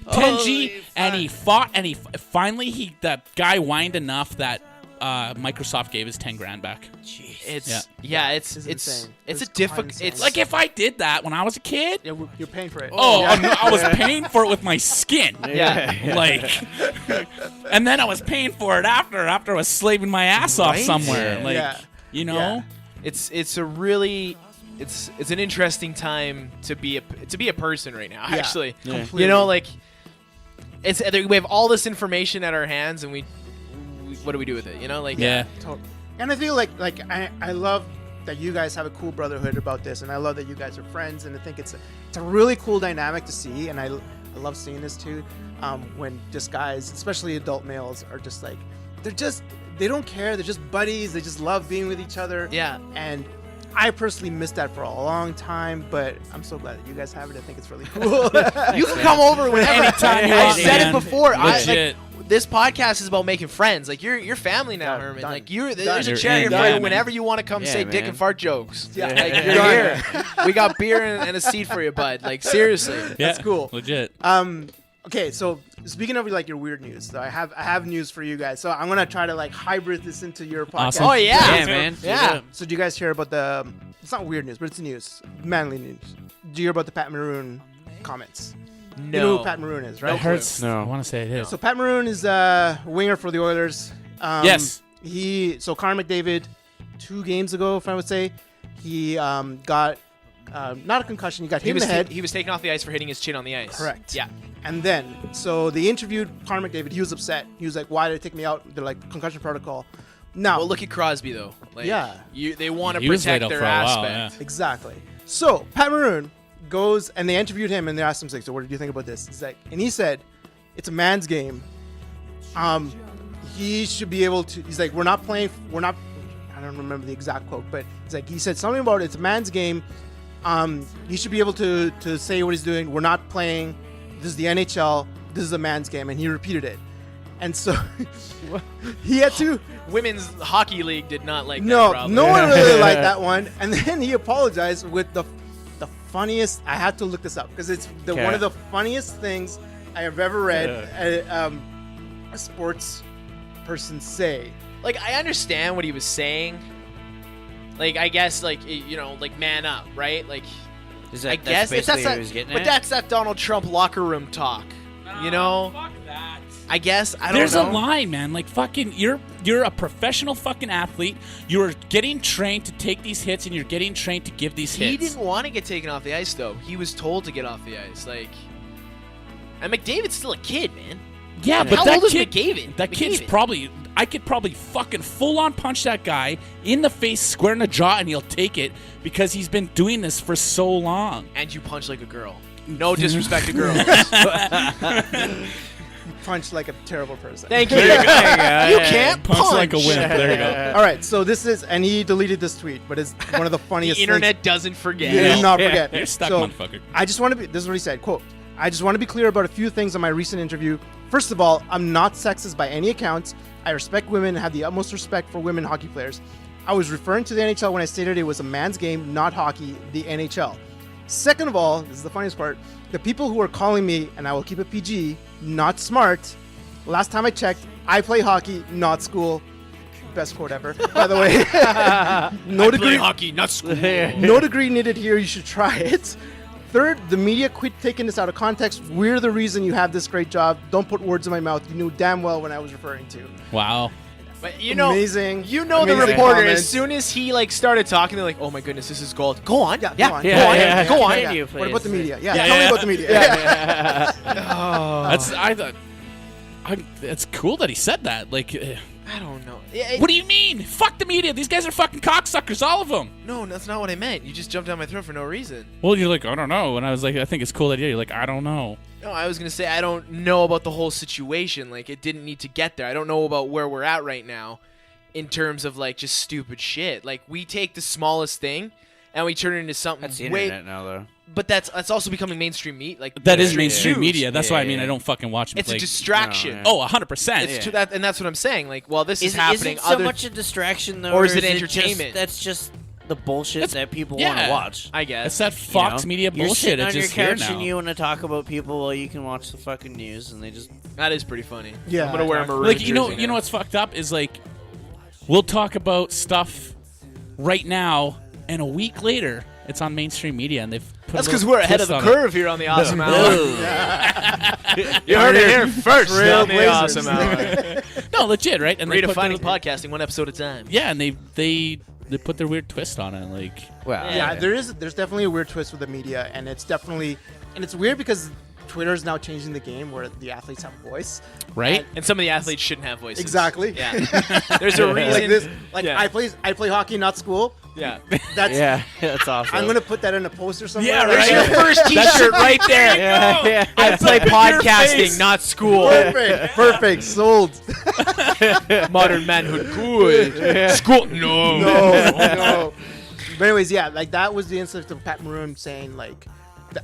Holy 10G, and he fought, and finally that guy whined enough that Microsoft gave his 10 grand back. it's Yeah. it's This is it's insane. it's a It's difficult. insane. It's Like if I did that when I was a kid, Yeah, you're paying for it. oh, Yeah. I was paying for it with my skin. yeah. Like, and then I was paying for it after I was slaving my ass off Right? somewhere. Yeah. Like, Yeah. you know, Yeah. It's a really it's an interesting time to be a person right now. Yeah. Actually, Completely. you know, like we have all this information at our hands, and we what do we do with it? You know, like yeah. Totally. And I feel like I love that you guys have a cool brotherhood about this, and I love that you guys are friends, and I think it's a really cool dynamic to see, and I love seeing this too, when just guys, especially adult males, are just like they don't care, they're just buddies, they just love being with each other. Yeah. And I personally missed that for a long time, but I'm so glad that you guys have it. I think it's really cool. You can come over whenever. Anytime you I want, said man. it before. Legit. This podcast is about making friends. Like you're family now, Done. Herman. Done. Like there's Done. a You're chair here in. for Yeah, you man. whenever you want to come Yeah, say dick man. and fart jokes. Yeah. Like, you're here. We got beer and a seat for you, bud. Like seriously. Yeah, That's cool. Legit. Okay, so speaking of like your weird news, so I have news for you guys. So I'm gonna try to like hybrid this into your podcast. Awesome. Oh yeah. Yeah, man. Yeah. So do you guys hear about the? It's not weird news, but it's news, manly news. Do you hear about the Pat Maroon comments? No. You know who Pat Maroon is, right? It hurts. No. I want to say it is. So Pat Maroon is a winger for the Oilers. Yes. So Connor McDavid, 2 games ago, if I would say, He got not a concussion. He got hit in the head. He was taken off the ice for hitting his chin on the ice. Correct. Yeah. And then, so they interviewed Connor McDavid. He was upset. He was like, "Why did they take me out?" They're like, "Concussion protocol." Now, Well, look at Crosby though. Like, Yeah. They want to He was laid protect out their for a while, aspect. exactly. So Pat Maroon goes and they interviewed him and they asked him, like, "So what did you think about this?" He's like, and he said, "It's a man's game. He should be able to." He's like, "We're not playing. We're not." I don't remember the exact quote, but he's like, he said something about it's a man's game. He should be able to say what he's doing. We're not playing. This is the NHL. This is a man's game, and he repeated it. And so he had to. Women's hockey league did not like that. No, Probably. no one really liked that one. And then he apologized with the funniest. I had to look this up because it's one of the funniest things I have ever read a sports person say. Like, I understand what he was saying. Like, I guess, like, like, man up, right? Like, Is that, I guess that's basically what he was getting but at? that's that Donald Trump locker room talk. Fuck that. I guess I don't There's know. a line, man. Like fucking, you're a professional fucking athlete. You're getting trained to take these hits, and you're getting trained to give these He hits. didn't want to get taken off the ice, though. He was told to get off the ice. Like, and McDavid's still a kid, man. Yeah, but How that old is kid, McDavid? That kid's McDavid. probably. I could probably fucking full on punch that guy in the face, square in the jaw, and he'll take it because he's been doing this for so long. And you punch like a girl. No disrespect to girls. Punched like a terrible person. Thank you. You can't Punch like a wimp. There you go. All right, so this is, and he deleted this tweet, but it's one of the The funniest. internet doesn't forget. He did not forget. You're stuck, So, motherfucker. I just want to be. This is what he said. Quote: "I just want to be clear about a few things on my recent interview. First of all, I'm not sexist by any accounts. I respect women and have the utmost respect for women hockey players. I was referring to the NHL when I stated it was a man's game, not hockey, the NHL. Second of all, this is the funniest part, the people who are calling me, and I will keep it PG, not smart. Last time I checked, I play hockey, not school." Best quote ever, by the way. No degree. hockey, not school. No degree needed here. You should try it. Third, the media quit taking this out of context. We're the reason you have this great job. Don't put words in my mouth. You knew damn well when I was referring to. Wow. But Amazing. You know the Amazing reporter. comments. As soon as he like started talking, they're like, "Oh my goodness, this is gold." Go on. Yeah, Yeah. go on. Go Yeah, on. yeah, Go on. continue, What about the please. media? Yeah, Yeah, tell me yeah. about the media. That's I thought. It's cool that he said that. Like, I don't know. what do you mean? Fuck the media. These guys are fucking cocksuckers, all of them. No, that's not what I meant. You just jumped down my throat for no reason. Well, you're like, I don't know. And I was like, I think it's cool that you're like, I don't know. No, I was gonna say I don't know about the whole situation. Like, it didn't need to get there. I don't know about where we're at right now, in terms of like just stupid shit. Like, we take the smallest thing and we turn it into something That's the way. internet now, though. But that's also becoming mainstream meat. Like, That is mainstream news. media. That's why I mean Yeah. I don't fucking watch. It's like, a distraction. No, yeah. Oh, 100%. It's to that, and that's what I'm saying. Like, well, this is Is happening. it so other, much a distraction, though? Or is it just- entertainment? that's just the bullshit It's- that people yeah. want to watch. I guess. It's that You Fox know? media You're bullshit. sitting It's on just your here couch now. and you want to talk about people. Well, you can watch the fucking news, and they just That is pretty funny. Yeah, I'm gonna wear a exactly. maroon Like, you know jersey now. what's fucked up is like, we'll talk about stuff right now, and a week later, it's on mainstream media, and they've put That's a because little we're ahead of twist the on it. curve here on the Awesome Hour. Ugh. You heard it here first on the Trailblazers. Awesome Hour. No, legit, right? And they put Redefining their- podcasting one episode at a time. Yeah, and they put their weird twist on it. Like, Well, Yeah. Yeah, there's definitely a weird twist with the media, and it's weird because Twitter is now changing the game where the athletes have a voice. right? And some of the athletes shouldn't have voices. Exactly. Yeah. There's a reason. Like this, like Yeah. I play hockey, not school. Yeah. That's yeah, that's awesome. I'm gonna put that in a poster somewhere. Yeah, There's right. your first T-shirt right there. Yeah, yeah. I play Your podcasting, face. not school. Perfect. Sold. Modern manhood, good. School, no. No. But anyways, yeah, like that was the instance of Pat Maroon saying like,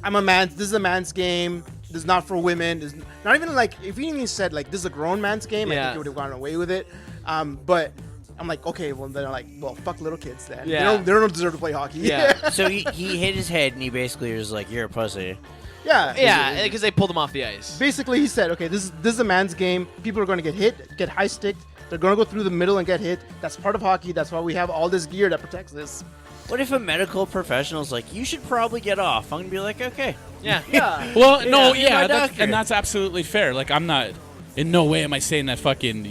"I'm a man. This is a man's game. This is not for women. This is not even like if he even said like this is a grown man's game. I Yeah. think he would have gone away with it. But I'm like, okay, well then like, well, fuck little kids then. Yeah. They don't deserve to play hockey. Yeah. So he hit his head, and he basically was like, "You're a pussy." yeah. Yeah, because they pulled him off the ice. Basically, he said, okay, this is a man's game. People are going to get hit, get high sticked. They're going to go through the middle and get hit. That's part of hockey. That's why we have all this gear that protects this. What if a medical professional's like, "You should probably get off"? I'm gonna be like, "Okay." Yeah. Yeah. Well, no, you're yeah, my that's, doctor. and that's absolutely fair. Like, I'm not, in no way am I saying that fucking,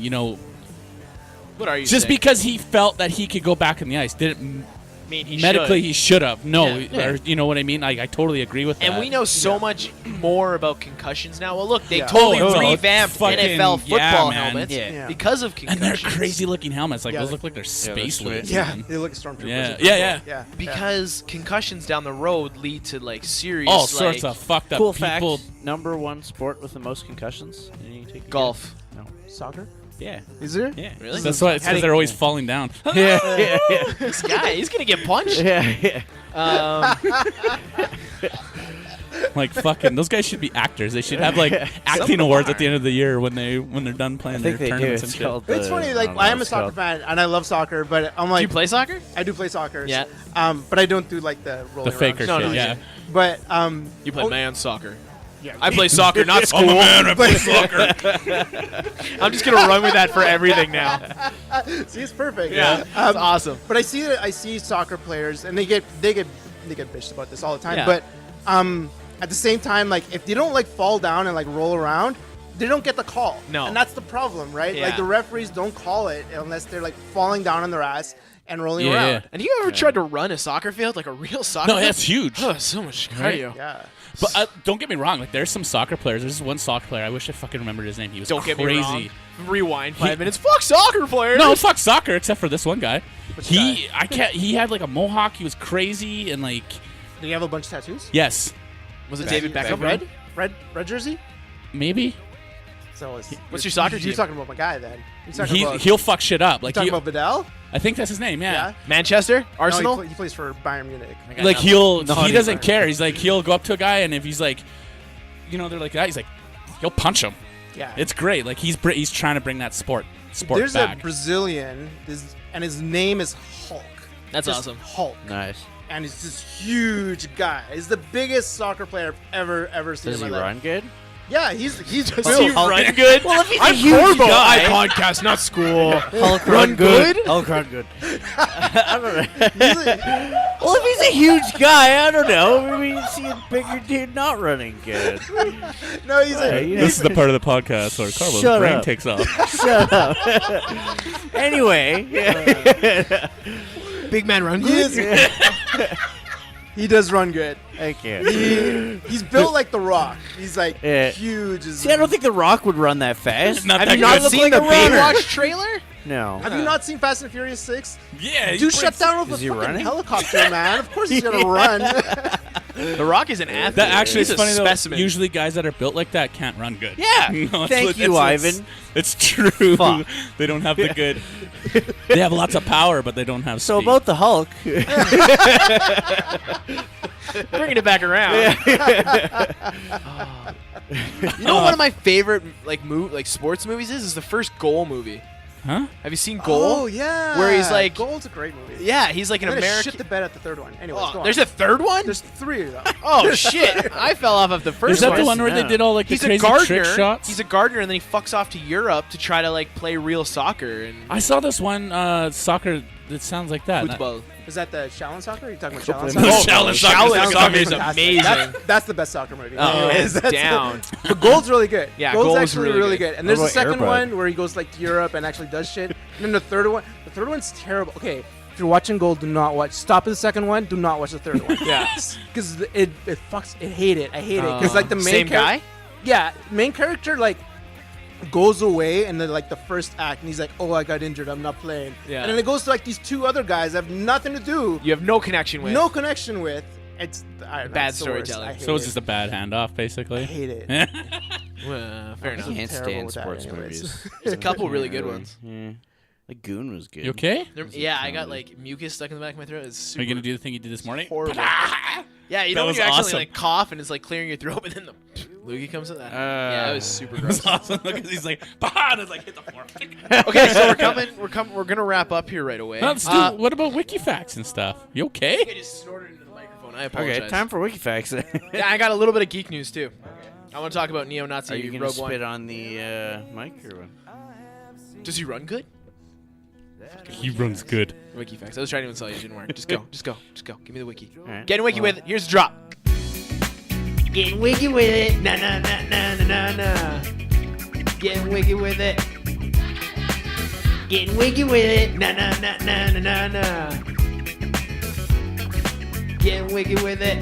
What are you just saying? because he felt that he could go back on the ice didn't I mean, he medically should. he should have. No, Yeah. or, you know what I mean? I totally agree with that. And we know so much more about concussions now. Well, look, they Yeah. totally Oh, no, revamped fucking- NFL yeah, football man. helmets Yeah. because of and concussions. they're crazy looking helmets. Like Yeah, those they- look like they're space sweet. wings. Yeah, man. they look like stormtroopers. Yeah, It's yeah, cool. yeah. Yeah. Because concussions down the road lead to like serious All sorts like, of fucked up Cool people. fact: number 1 sport with the most concussions. Any take a guess? golf. No. Soccer? Yeah. Is there? Yeah. Really? That's why it's because they're always falling down. Yeah. Yeah. This guy, he's gonna get punched. Yeah. Like fucking, those guys should be actors. They should have like acting awards at the end of the year when they're done I playing think their they do. tournaments It's and shit. called. It's funny. Like I am a soccer fan and I love soccer, but I'm Do like, you play soccer? I do play soccer. Yeah. But I don't do like the rolling The faker around. shit. no, Yeah. But You play oh, man soccer. yeah. I play soccer, not school. I play soccer. I'm just gonna run with that for everything now. See, it's perfect. Yeah, that's awesome. But I see soccer players, and they get bitched about this all the time. Yeah. But at the same time, like if they don't like fall down and like roll around, they don't get the call. No. And that's the problem, right? Yeah. Like the referees don't call it unless they're like falling down on their ass and rolling Yeah, around. yeah. And you ever tried to run a soccer field, like a real soccer No, field? that's huge. Oh, so much Right? cardio. Yeah. But don't get me wrong. Like there's some soccer players. There's one soccer player. I wish I fucking remembered his name. He was Don't crazy. get me wrong. Rewind 5 minutes. Fuck soccer players. No, fuck soccer, except for this one guy. Which He had like a mohawk. He was crazy and like Do you have a bunch of tattoos? yes, Was it David Beckham? Red jersey? maybe So it's, What's your soccer team? You're talking about my guy then. You're talking about, he'll fuck shit up. you Like talking about Vidal? I think that's his name. Yeah. Manchester? Arsenal? No, he plays for Bayern Munich. Like he Not doesn't even. care. He's like he'll go up to a guy and if he's like, you know, they're like that. He's like, he'll punch him. Yeah. It's great. Like he's trying to bring that sport There's back. a Brazilian, and his name is Hulk. That's Just awesome. Hulk. Nice. And he's this huge guy. He's the biggest soccer player I've ever seen Does in he my life. run good? Yeah, he's Does he built. run good? Well, if he's I'm a huge Corbo. guy- I podcast, not school. Hulk Run good? Hulk run good. I don't know. He's a- Well, if he's a huge guy, I don't know. Maybe you see a bigger dude not running good. no, he's a, Hey, This is the part of the podcast where Carlos' Shut brain up. takes off. Shut up. Anyway. Big man run he, is, he does run good. I can't. He's built like The Rock. He's like Yeah. huge. As See, I don't think The Rock would run that fast. Not Have that you not good. look seen like the a runner. Baywatch trailer? No. Have you not seen Fast and Furious 6? Yeah, he Dude breaks- shut down with Is a he fucking running? helicopter, man. Of course he's gonna run. The Rock is an athlete. That actually He's is a funny though. specimen. Usually, guys that are built like that can't run good. Yeah. No, Thank you, Ivan. It's true. Fuck. They don't have the good. They have lots of power, but they don't have. So speed. about the Hulk. Bringing it back around. You know what one of my favorite like sports movies is the first Goal movie. Huh? Have you seen Goal? Oh yeah. Where he's like- Goal's a great movie. Yeah, he's like an I'm gonna American. shit the bed at the third one. Anyways, Oh, go on. there's a third one? There's 3 of them. Oh shit! I fell off of the first Is that one. the one where they Yeah. did all like the He's a crazy gardener. trick shots? He's a gardener, and then he fucks off to Europe to try to like play real soccer and I saw this one soccer that sounds like that. football. Is that the Shaolin soccer? Or are you talking about Couple Shaolin of soccer? Shaolin soccer. Shaolin soccer is Fantastic. amazing. That's the best soccer movie. Oh, Anyways, that's down. But Gold's really good. Yeah, Gold's Gold's actually really really good. good. And What there's a about second Airbud? one where he goes like to Europe and actually does shit. And then the third one's terrible. Okay, if you're watching Gold, do not watch. Stop at the second one. Do not watch the third one. Yeah. Because it fucks. I hate it. I hate it. Because like the main same guy. Yeah, main character like goes away and then like the first act and he's like, oh, I got injured, I'm not playing. Yeah. And then it goes to like these 2 other guys that have nothing to do, You have no connection with. no connection with. It's I don't know, Bad it's the worst. storytelling. I hate So it's it. just a bad handoff, I basically. hate it. Fair enough. Can't terrible stand with that sports anyways. movies. There's a couple really good ones. Yeah. Like Goon was good. You okay? Yeah, I got like mucus stuck in the back of my throat. It's Are super you gonna do the thing you did this morning? horrible. Yeah, you That know when was you actually awesome. like cough and it's like clearing your throat, but then the loogie comes in. Yeah, it was super gross. It's awesome because he's like, bah, and it's like hit the floor. Okay, so we're gonna wrap up here right away. Let's do. What about Wikifacts and stuff? You I okay? think I just snorted into the microphone. I apologize. Okay, time for Wikifacts. Yeah, I got a little bit of geek news too. I want to talk about neo-Nazi Are you gonna Rogue spit One. on the mic or what? Does he run good? He runs good. Wiki facts. I was trying to even tell you, it didn't work. Just go. Just go. Just go. Give me the wiki. All right. Getting wiki with it. Here's the drop. Getting wiki with it. Na na na na na na na. Getting wiki with it. Getting wiki with it. Na na na na na na na. Getting wicked with it.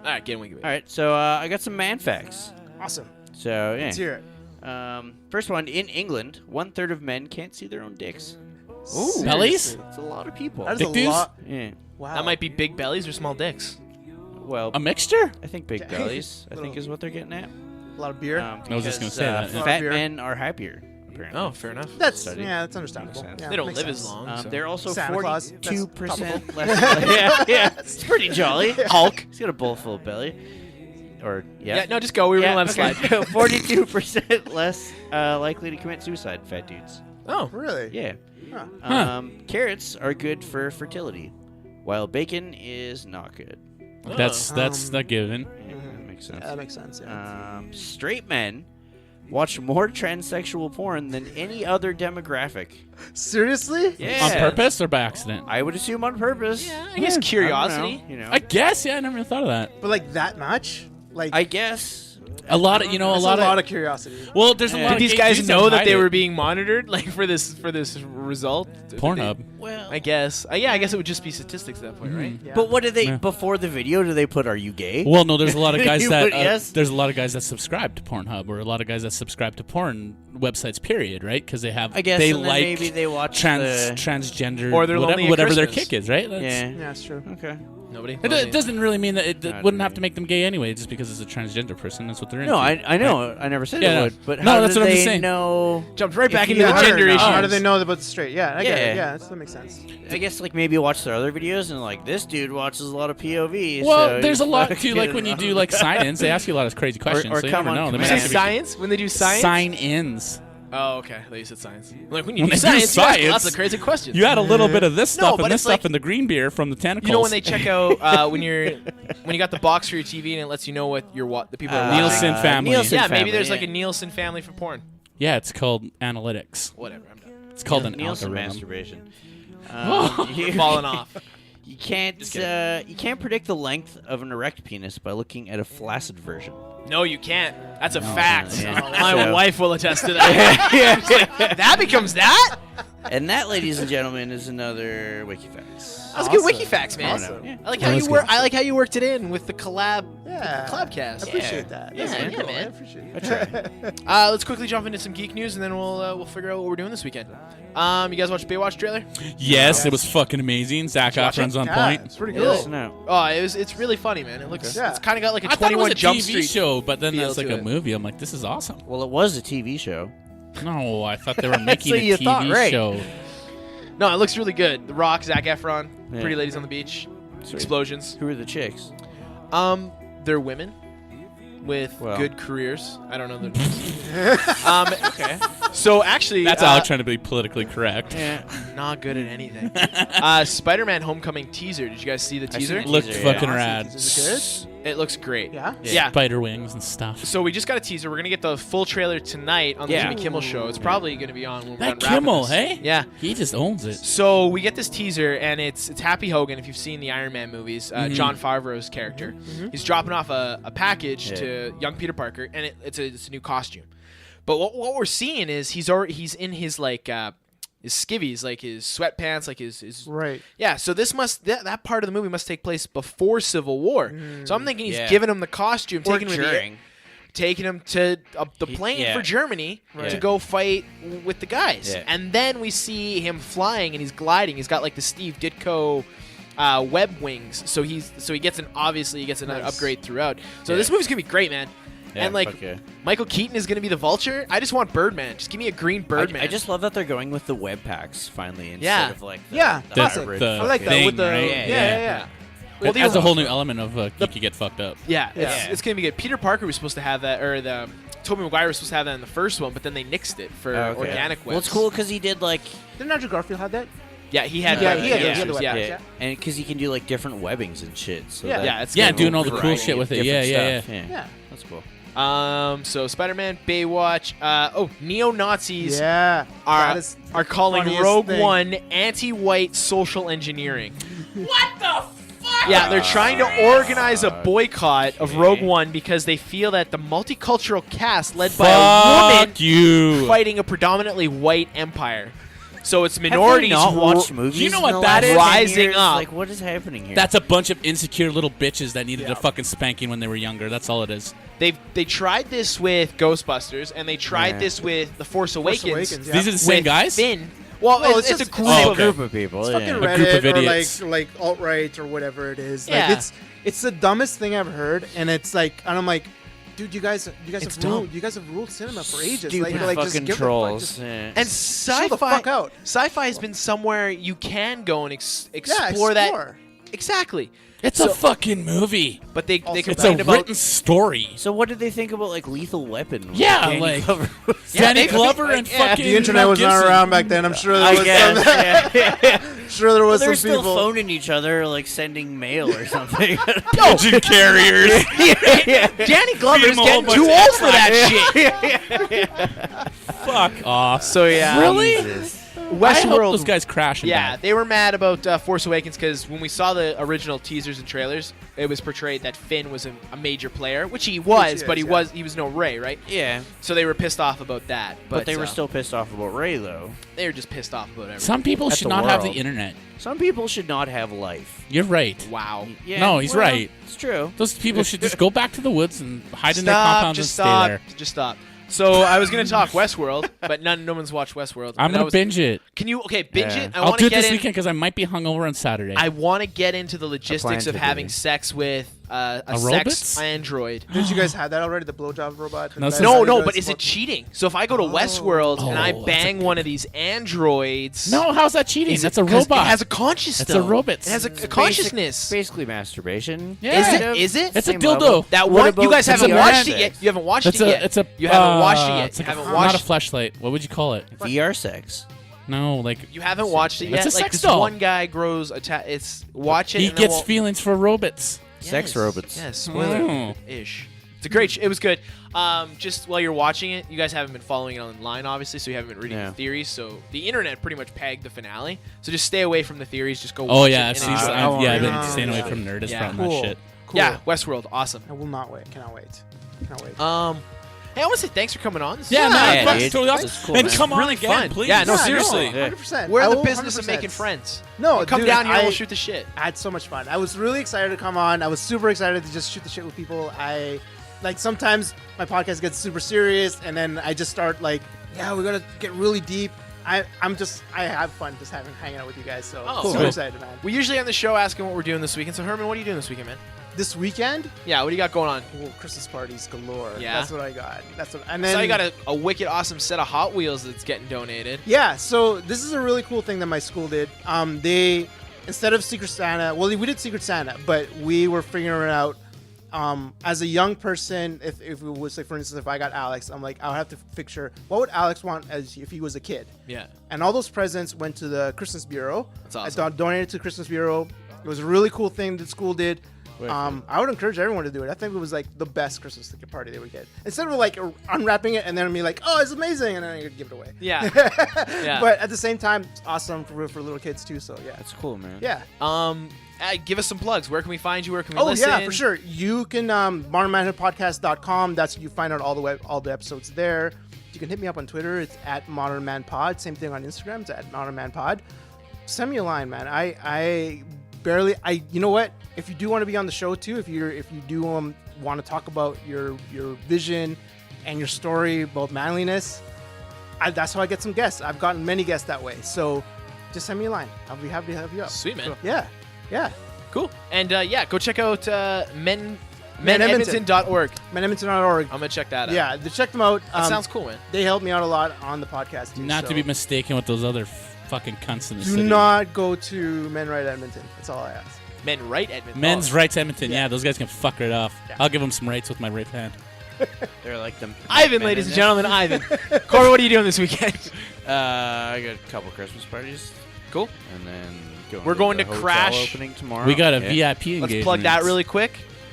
All right, getting wicked with it. All right, so I got some man facts. Awesome. So yeah. Let's hear it. First one, in England, 1/3 of men can't see their own dicks. Ooh. Bellies? Seriously. It's a lot of people. That is Dick a dudes? lot. Yeah. Wow. That might be big bellies or small dicks. Well, A mixture? I think big Okay. bellies, I think, Little- is what they're getting at. a lot of beer. I was just gonna because, say that, yeah. Fat Beer. men are happier, apparently. Oh, fair enough. that's study. that's understandable. Makes sense. Yeah, They don't makes live sense. as long. so. They're also Santa Claus, that's 42% less. yeah, it's pretty jolly. Hulk. He's got a bowl full of belly. Or Yeah, no, just go. We were gonna let him slide. 42% less likely to commit suicide. Fat dudes. Oh, Really? Yeah. Huh. Carrots are good for fertility, while bacon is not good. That's a given. Yeah, that makes sense. Yeah, that makes sense. Yeah. Straight men watch more transsexual porn than any other demographic. Seriously? Yeah. On purpose or by accident? I would assume on purpose. yeah. I guess curiosity. I don't know, you know. I guess, yeah, I never even thought of that. But like that much? Like I guess. A lot of, a that's lot of curiosity. well, there's a Yeah. lot Did of these gay guys dudes know that hide they it. were being monitored, like for this result? Pornhub? Well, I guess. Yeah, I guess it would just be statistics at that point, right? Yeah. but what did they Yeah. before the video? Do they put "Are you gay"? Well, no, there's a lot of guys You that would- yes? there's a lot of guys that subscribe to Pornhub, or a lot of guys that subscribe to porn websites. Period, right? Because they have I guess they and then like maybe they watch transgender Or they're lonely at whatever their Christmas. kick is, right? That's, Yeah. Yeah, that's true. Okay. Nobody. It doesn't really mean that it Not wouldn't have really. to make them gay anyway, just because it's a transgender person. That's what they're into. No, I know. Right? I never said Yeah, it no. would. But No, how that's do what I'm they just saying. know? Jumped right If back you into the are gender or not. issues. How do they know about the straight? Yeah, I get Yeah. it. Yeah, that makes sense. I guess like maybe watch their other videos and like this dude watches a lot of POVs. Well, so there's a he's lot too. fucking- Like when you do like sign-ins, they ask you a lot of crazy questions. or so you come never on know. They You might say ask you- science when they do science. sign-ins. Oh, okay. I thought you said science. I'm like when you When do they do science, you ask science, lots of crazy questions. You add a little bit of this No, stuff but and this it's like- stuff in the green beer from the tentacles. You know when they check out when you got the box for your TV and it lets you know what the people are watching. Nielsen family. Nielsen Yeah, family, maybe there's like yeah. a Nielsen family for porn. Yeah, it's called analytics. Whatever. I'm done. It's called an Nielsen algorithm. masturbation. We're falling off. You can't predict the length of an erect penis by looking at a flaccid version. No, you can't. That's a No, fact. yeah. My So- wife will attest to that. That becomes that? And that, ladies and gentlemen, is another WikiFacts. That's good Awesome. wiki facts, man. Awesome. Yeah. I like Yeah, how that's you work. good. I like how you worked it in with the collab. Yeah. Collabcast. I appreciate that. Yeah, That's very yeah, cool. man. I appreciate it. Let's quickly jump into some geek news and then we'll figure out what we're doing this weekend. You guys watch Baywatch trailer? Yes, it was fucking amazing. Zach watch Efron's it? on Yeah, point. it's pretty Yes. cool. No. Oh, it's really funny, man. It looks Okay. it's kind of got like a I thought it 21 was a Jump TV Street show, but then feel that's like to a it. movie. I'm like, this is awesome. Well, it was a TV show. No, I thought they were making So a you thought, TV right. show. No, it looks really good. The Rock, Zac Efron, Yeah. Pretty Ladies on the Beach, Sweet. explosions. Who are the chicks? They're women with Well. good careers. I don't know their names. Okay. So actually, That's Alec trying to be politically correct. Yeah. not good at anything. Spider-Man: Homecoming teaser. Did you guys see the teaser? the Looked teaser, fucking yeah. rad. Is it It looks great. Yeah? Yeah. Spider wings and stuff. So we just got a teaser. We're gonna get the full trailer tonight on the Yeah. Jimmy Kimmel show. It's probably gonna be on when we're That done wrapping Kimmel, this. hey? Yeah. He just owns it. So we get this teaser, and it's Happy Hogan. If you've seen the Iron Man movies, John Favreau's character, he's dropping off a package Yeah. to young Peter Parker, and it's a new costume. But what we're seeing is he's in his like his skivvies, like his sweatpants, like his Right. yeah. So this that part of the movie must take place before Civil War. So I'm thinking he's Yeah. giving him the costume, Or taking him during. taking him to the He- plane yeah. for Germany Right. to go fight with the guys. Yeah. And then we see him flying and he's gliding. He's got like the Steve Ditko web wings. So he gets another Nice. upgrade throughout. So Yeah. this movie's gonna be great, man. Yeah, and like fuck yeah. Michael Keaton is gonna be the Vulture. I just want Birdman. Just give me a green Birdman. I just love that they're going with the web packs finally instead Yeah. of like the, Yeah, the classic. average The I like that thing, with the right? yeah. Well, It the adds a other- whole new element of geeky get fucked up. Yeah, Yeah. it's gonna be good. Peter Parker was supposed to have that, or the Tobey Maguire was supposed to have that in the first one, but then they nixed it for Oh, okay. organic webs. Well, it's cool because he did like Didn't Andrew Garfield have that? Yeah, he had. Yeah, web he had the issues, web yeah. packs, yeah, and because he can do like different webbings and shit. So Yeah. that- Yeah, it's Yeah, gonna doing be all the cool variety shit with it. different Yeah. stuff. Yeah. That's cool. So Spider-Man, Baywatch. Neo-Nazis Yeah. That is the are calling funniest Rogue thing. One anti-white social engineering. What the fuck? Yeah, they're trying to organize a boycott of Rogue One because they feel that the multicultural cast led by a woman Fuck you. fighting a predominantly white empire. So it's Have they minorities not watched movies. You know in what the that last is? 10 Rising years? up. Like, what is happening here? That's a bunch of insecure little bitches that needed Yeah. a fucking spanking when they were younger. That's all it is. They tried this with Ghostbusters, and they tried Yeah. this with The Force Awakens. Awakens, yeah. These are the same with guys? Finn. Well, No, it's it's a just- group. a okay. group of people. It's yeah. fucking A Reddit group of or idiots. like alt-right or whatever it is. Yeah. Like it's the dumbest thing I've heard, and it's like, and I'm like, dude, you guys It's have ruled, dumb. you guys have ruled cinema for ages. Stupid like just fucking give trolls. The fuck, just, yeah. And chill the sci-fi, fuck out. sci-fi has been somewhere you can go and Yeah, explore that. Exactly. It's So- a fucking movie. But they Also It's complained a about written story. So what did they think about like Lethal Weapon? with Yeah, Danny like- Glover? Yeah, Danny they- Glover like, and yeah, fucking The internet Mel was not Gibson. around back then. I'm sure there I was guess. some. Yeah. Sure, there Well, was they're some still people. phoning each other, like sending mail or something. Pigeon carriers. Danny Glover's Feed him a whole getting bunch too of old for that shit. Fuck off. So yeah, Really? Jesus. I hope Westworld. those guys crash and Yeah, die. they were mad about Force Awakens because when we saw the original teasers and trailers, it was portrayed that Finn was a major player, which he was, Which but is, he yeah. was he was no Rey, right? Yeah, So they were pissed off about that. but they were still pissed off about Ray, though. they were just pissed off about everything. Some people At should the not have the world. internet. Some people should not have life. You're right. Wow. Yeah, No, he's well, right. It's true. Those people should just go back to the woods and hide in their Stop. compounds Just and stop. stay there. Just stop. So I was gonna talk Westworld, but no one's watched Westworld. I'm And I gonna was- binge it. Can you binge Yeah. it? I I'll want do to it get this in. weekend because I might be hungover on Saturday. I want to get into the logistics to of having do. sex with a A sex robots? android. Did you guys have that already? The blowjob robot? No, That's so- No, how you no, guys but is it smoke- cheating? So if I go to Westworld and I Oh, that's bang one of these androids, no, how's that cheating? is That's it, a 'cause robot. It has a conscious. It's a though. robot. It has a It's consciousness. Basically masturbation. Yeah. Is kind it? of. Is it? It's a Same dildo. level. That What one? about You guys haven't VR watched it sex? yet. You haven't watched It's it a. yet. It's a. You haven't watched it yet. It's You like haven't not watched a fleshlight. What would you call it? VR sex. No, like You haven't watched it It's yet. a like sex this doll. one guy grows it's watch it. he and then gets we'll- feelings for robots. Sex Yes. robots. Yes, spoiler Oh. ish. It's a great. It was good. Just while you're watching it, you guys haven't been following it online, obviously, so you haven't been reading Yeah. the theories. So the internet pretty much pegged the finale. So just stay away from the theories. Just go. Oh watch yeah, it I've and seen. enjoy it. I've, yeah, I've been Yeah. staying away Yeah. from Nerdist Yeah. from Cool. that shit. Cool. Yeah, Westworld, awesome. I will not wait. Cannot wait. Cannot wait. Hey, I want to say thanks for coming on. This is Yeah, fun. man, Yeah, fucking dude. totally awesome. This is cool, and man. come on Really again, fun. please. Yeah, no, Yeah, seriously. no, 100%. We're in I the will business of 100%. making friends. No, Come dude, down here and I we'll shoot the shit. had so much fun. I was really excited to come on. I was super excited to just shoot the shit with people. I like sometimes my podcast gets super serious, and then I just start like, yeah, we're gonna get really deep. I have fun just hanging out with you guys. So Oh, super cool. excited, man. We usually on the show asking what we're doing this weekend. So Herman, what are you doing this weekend, man? This weekend, Yeah, what do you got going on? oh, Christmas parties galore. Yeah? That's what I got. That's what. And then So you got a wicked awesome set of Hot Wheels that's getting donated. Yeah, so this is a really cool thing that my school did. They instead of Secret Santa, well, we did Secret Santa, but we were figuring it out. As a young person, if it was like, for instance, if I got Alex, I'm like, I'll have to picture what would Alex want as if he was a kid. Yeah. And all those presents went to the Christmas Bureau. That's awesome. I donated to the Christmas Bureau. It was a really cool thing that school did. I would encourage everyone to do it. I think it was like the best Christmas party they would get. Instead of like unwrapping it and then be like, oh, it's amazing, and then you give it away. Yeah. Yeah. But at the same time, it's awesome for little kids too. So yeah, That's cool, man. yeah. Give us some plugs. Where can we find you? Where can we Oh listen? yeah, for sure. You can modernmanhoodpodcast.com. That's you find out all the episodes there. You can hit me up on Twitter. It's at modernmanpod. Same thing on Instagram. It's at modernmanpod. Send me a line, man. I you know what? If you do want to be on the show too, if you do want to talk about your vision and your story about manliness, that's how I get some guests. I've gotten many guests that way. So just send me a line. I'll be happy to have you up. Sweet, man. Yeah. Yeah. Cool. And go check out Men menedmonton.org. menedmonton.org. I'm going to check that out. Yeah, check them out. That sounds cool, man. They helped me out a lot on the podcast too. Not so to be mistaken with those other fucking cunts in the do city. not go to Men Right Edmonton. That's all I ask. Men right Edmonton. Men's Oh. Rights Edmonton. Yeah. Yeah. those guys can fuck right off. Yeah. I'll give them some rights with my right hand. They're like them. Ivan, ladies and gentlemen, Ivan. Corey, what are you doing this weekend? I got a couple Christmas parties. Cool. And then We're going the to hotel Crash. opening tomorrow. We got a Yeah. VIP engagement. Let's plug that really quick.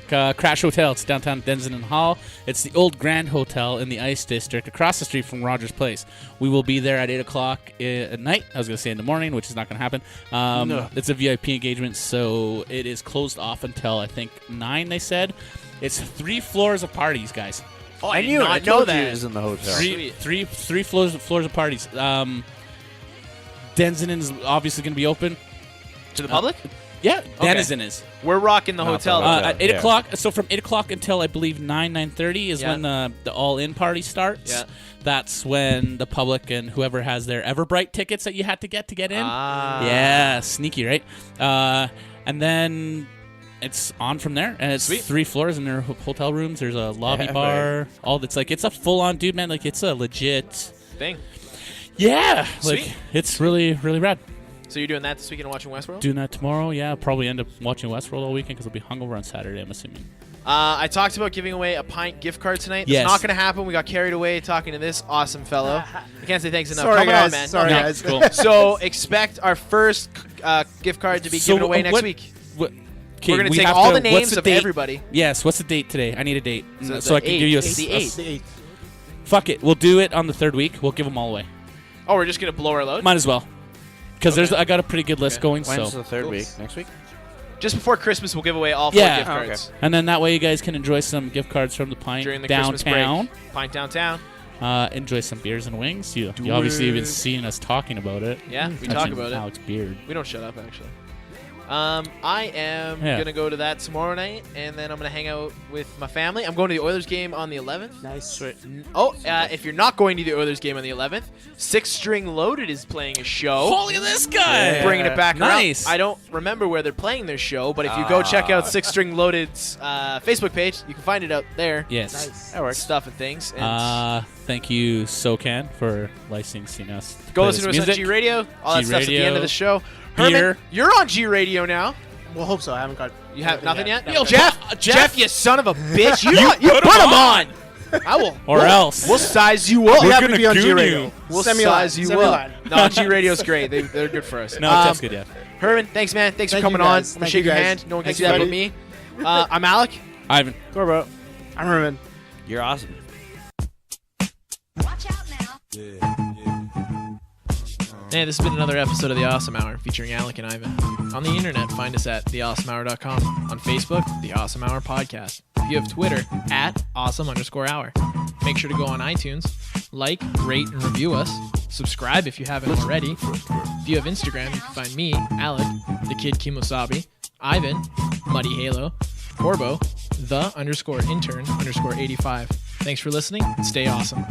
Crash Hotel. It's downtown Denison Hall. It's the old Grand Hotel in the Ice District, across the street from Rogers Place. We will be there at 8 o'clock at night. I was going to say in the morning, which is not going to happen. No. It's a VIP engagement, so it is closed off until, I think, 9, they said. It's 3 floors of parties, guys. Oh, I did knew it. not I know told you that. it was in the hotel. Sweet. Three floors of parties. Denizen is obviously going to be open. To the public? Yeah, Okay. Denizen is. We're rocking the Not hotel. the though. hotel. At 8 Yeah. o'clock. So from 8 o'clock until I believe 9:30 is Yeah. when the all-in party starts. Yeah. That's when the public and whoever has their Everbright tickets that you had to get in. Ah. Yeah, sneaky, right? And then it's on from there, and it's Sweet. 3 floors in their hotel rooms. There's a lobby Yeah, bar. It's a full-on dude, man. Like it's a legit. Thing. Yeah, like Sweet. it's really really rad. So you're doing that this weekend and watching Westworld? Doing that tomorrow, yeah. Probably end up watching Westworld all weekend because I'll be hungover on Saturday. I'm assuming. I talked about giving away a pint gift card tonight. Yes. It's not going to happen. We got carried away talking to this awesome fellow. I can't say thanks enough. Sorry, Come guys. on, man. Sorry, No, guys. cool. So expect our first gift card to be given away next week. We're going to take all the names of everybody. Yes. What's the date today? I need a date So so I the can give you a. eighth. The eighth. The 8th. Fuck it. We'll do it on the 3rd week. We'll give them all away. Oh, we're just going to blow our load? Might as well. Because I got a pretty good list Okay. going. When's So the third Cool. week? Next week? Just before Christmas, we'll give away all 4 Yeah. gift Oh, okay. cards. and then that way you guys can enjoy some gift cards from the Pint During the downtown. Christmas break. Pint downtown. Enjoy some beers and wings. You obviously have been seeing us talking about it. Yeah, we Mentioned talk about it. Alex Beard. We don't shut up, actually. I am Yeah. going to go to that tomorrow night, and then I'm going to hang out with my family. I'm going to the Oilers game on the 11th. Nice. Oh, if you're not going to the Oilers game on the 11th, Six String Loaded is playing a show. Holy this guy! Yeah. Bringing it back Nice. around. I don't remember where they're playing their show, but if you go check out Six String Loted's Facebook page, you can find it out there. Yes. Nice. That works. Stuff and things. And Thank you, SoCan, for licensing us. to go play listen to this us on music. G Radio. All that G stuff's at the end Radio, of the show. beer. Herman, you're on G Radio now. We'll hope so. I haven't got. You have nothing yet? No. Jeff, you son of a bitch! You put him on. I will. Or else. We'll size you up. We have gonna to be on goon G Radio. you. We'll Send me a line. size you Send me a up. line. No, G Radio's great. They're good for us. No, Jeff's good, yeah. Herman, thanks, man. Thanks Thank for you, coming on. guys. I'm gonna Thank shake you, your guys. hand. No one can Thanks, see that but buddy. me. I'm Alec. Ivan. Corbo. I'm Herman. You're awesome. Watch out now. Hey, this has been another episode of The Awesome Hour featuring Alec and Ivan. On the internet, find us at theawesomehour.com. On Facebook, The Awesome Hour Podcast. If you have Twitter, at awesome_hour. Make sure to go on iTunes, like, rate, and review us. Subscribe if you haven't already. If you have Instagram, you can find me, Alec, the kid Kimosabi, Ivan, Muddy Halo, Corbo, the_intern_85. Thanks for listening and stay awesome.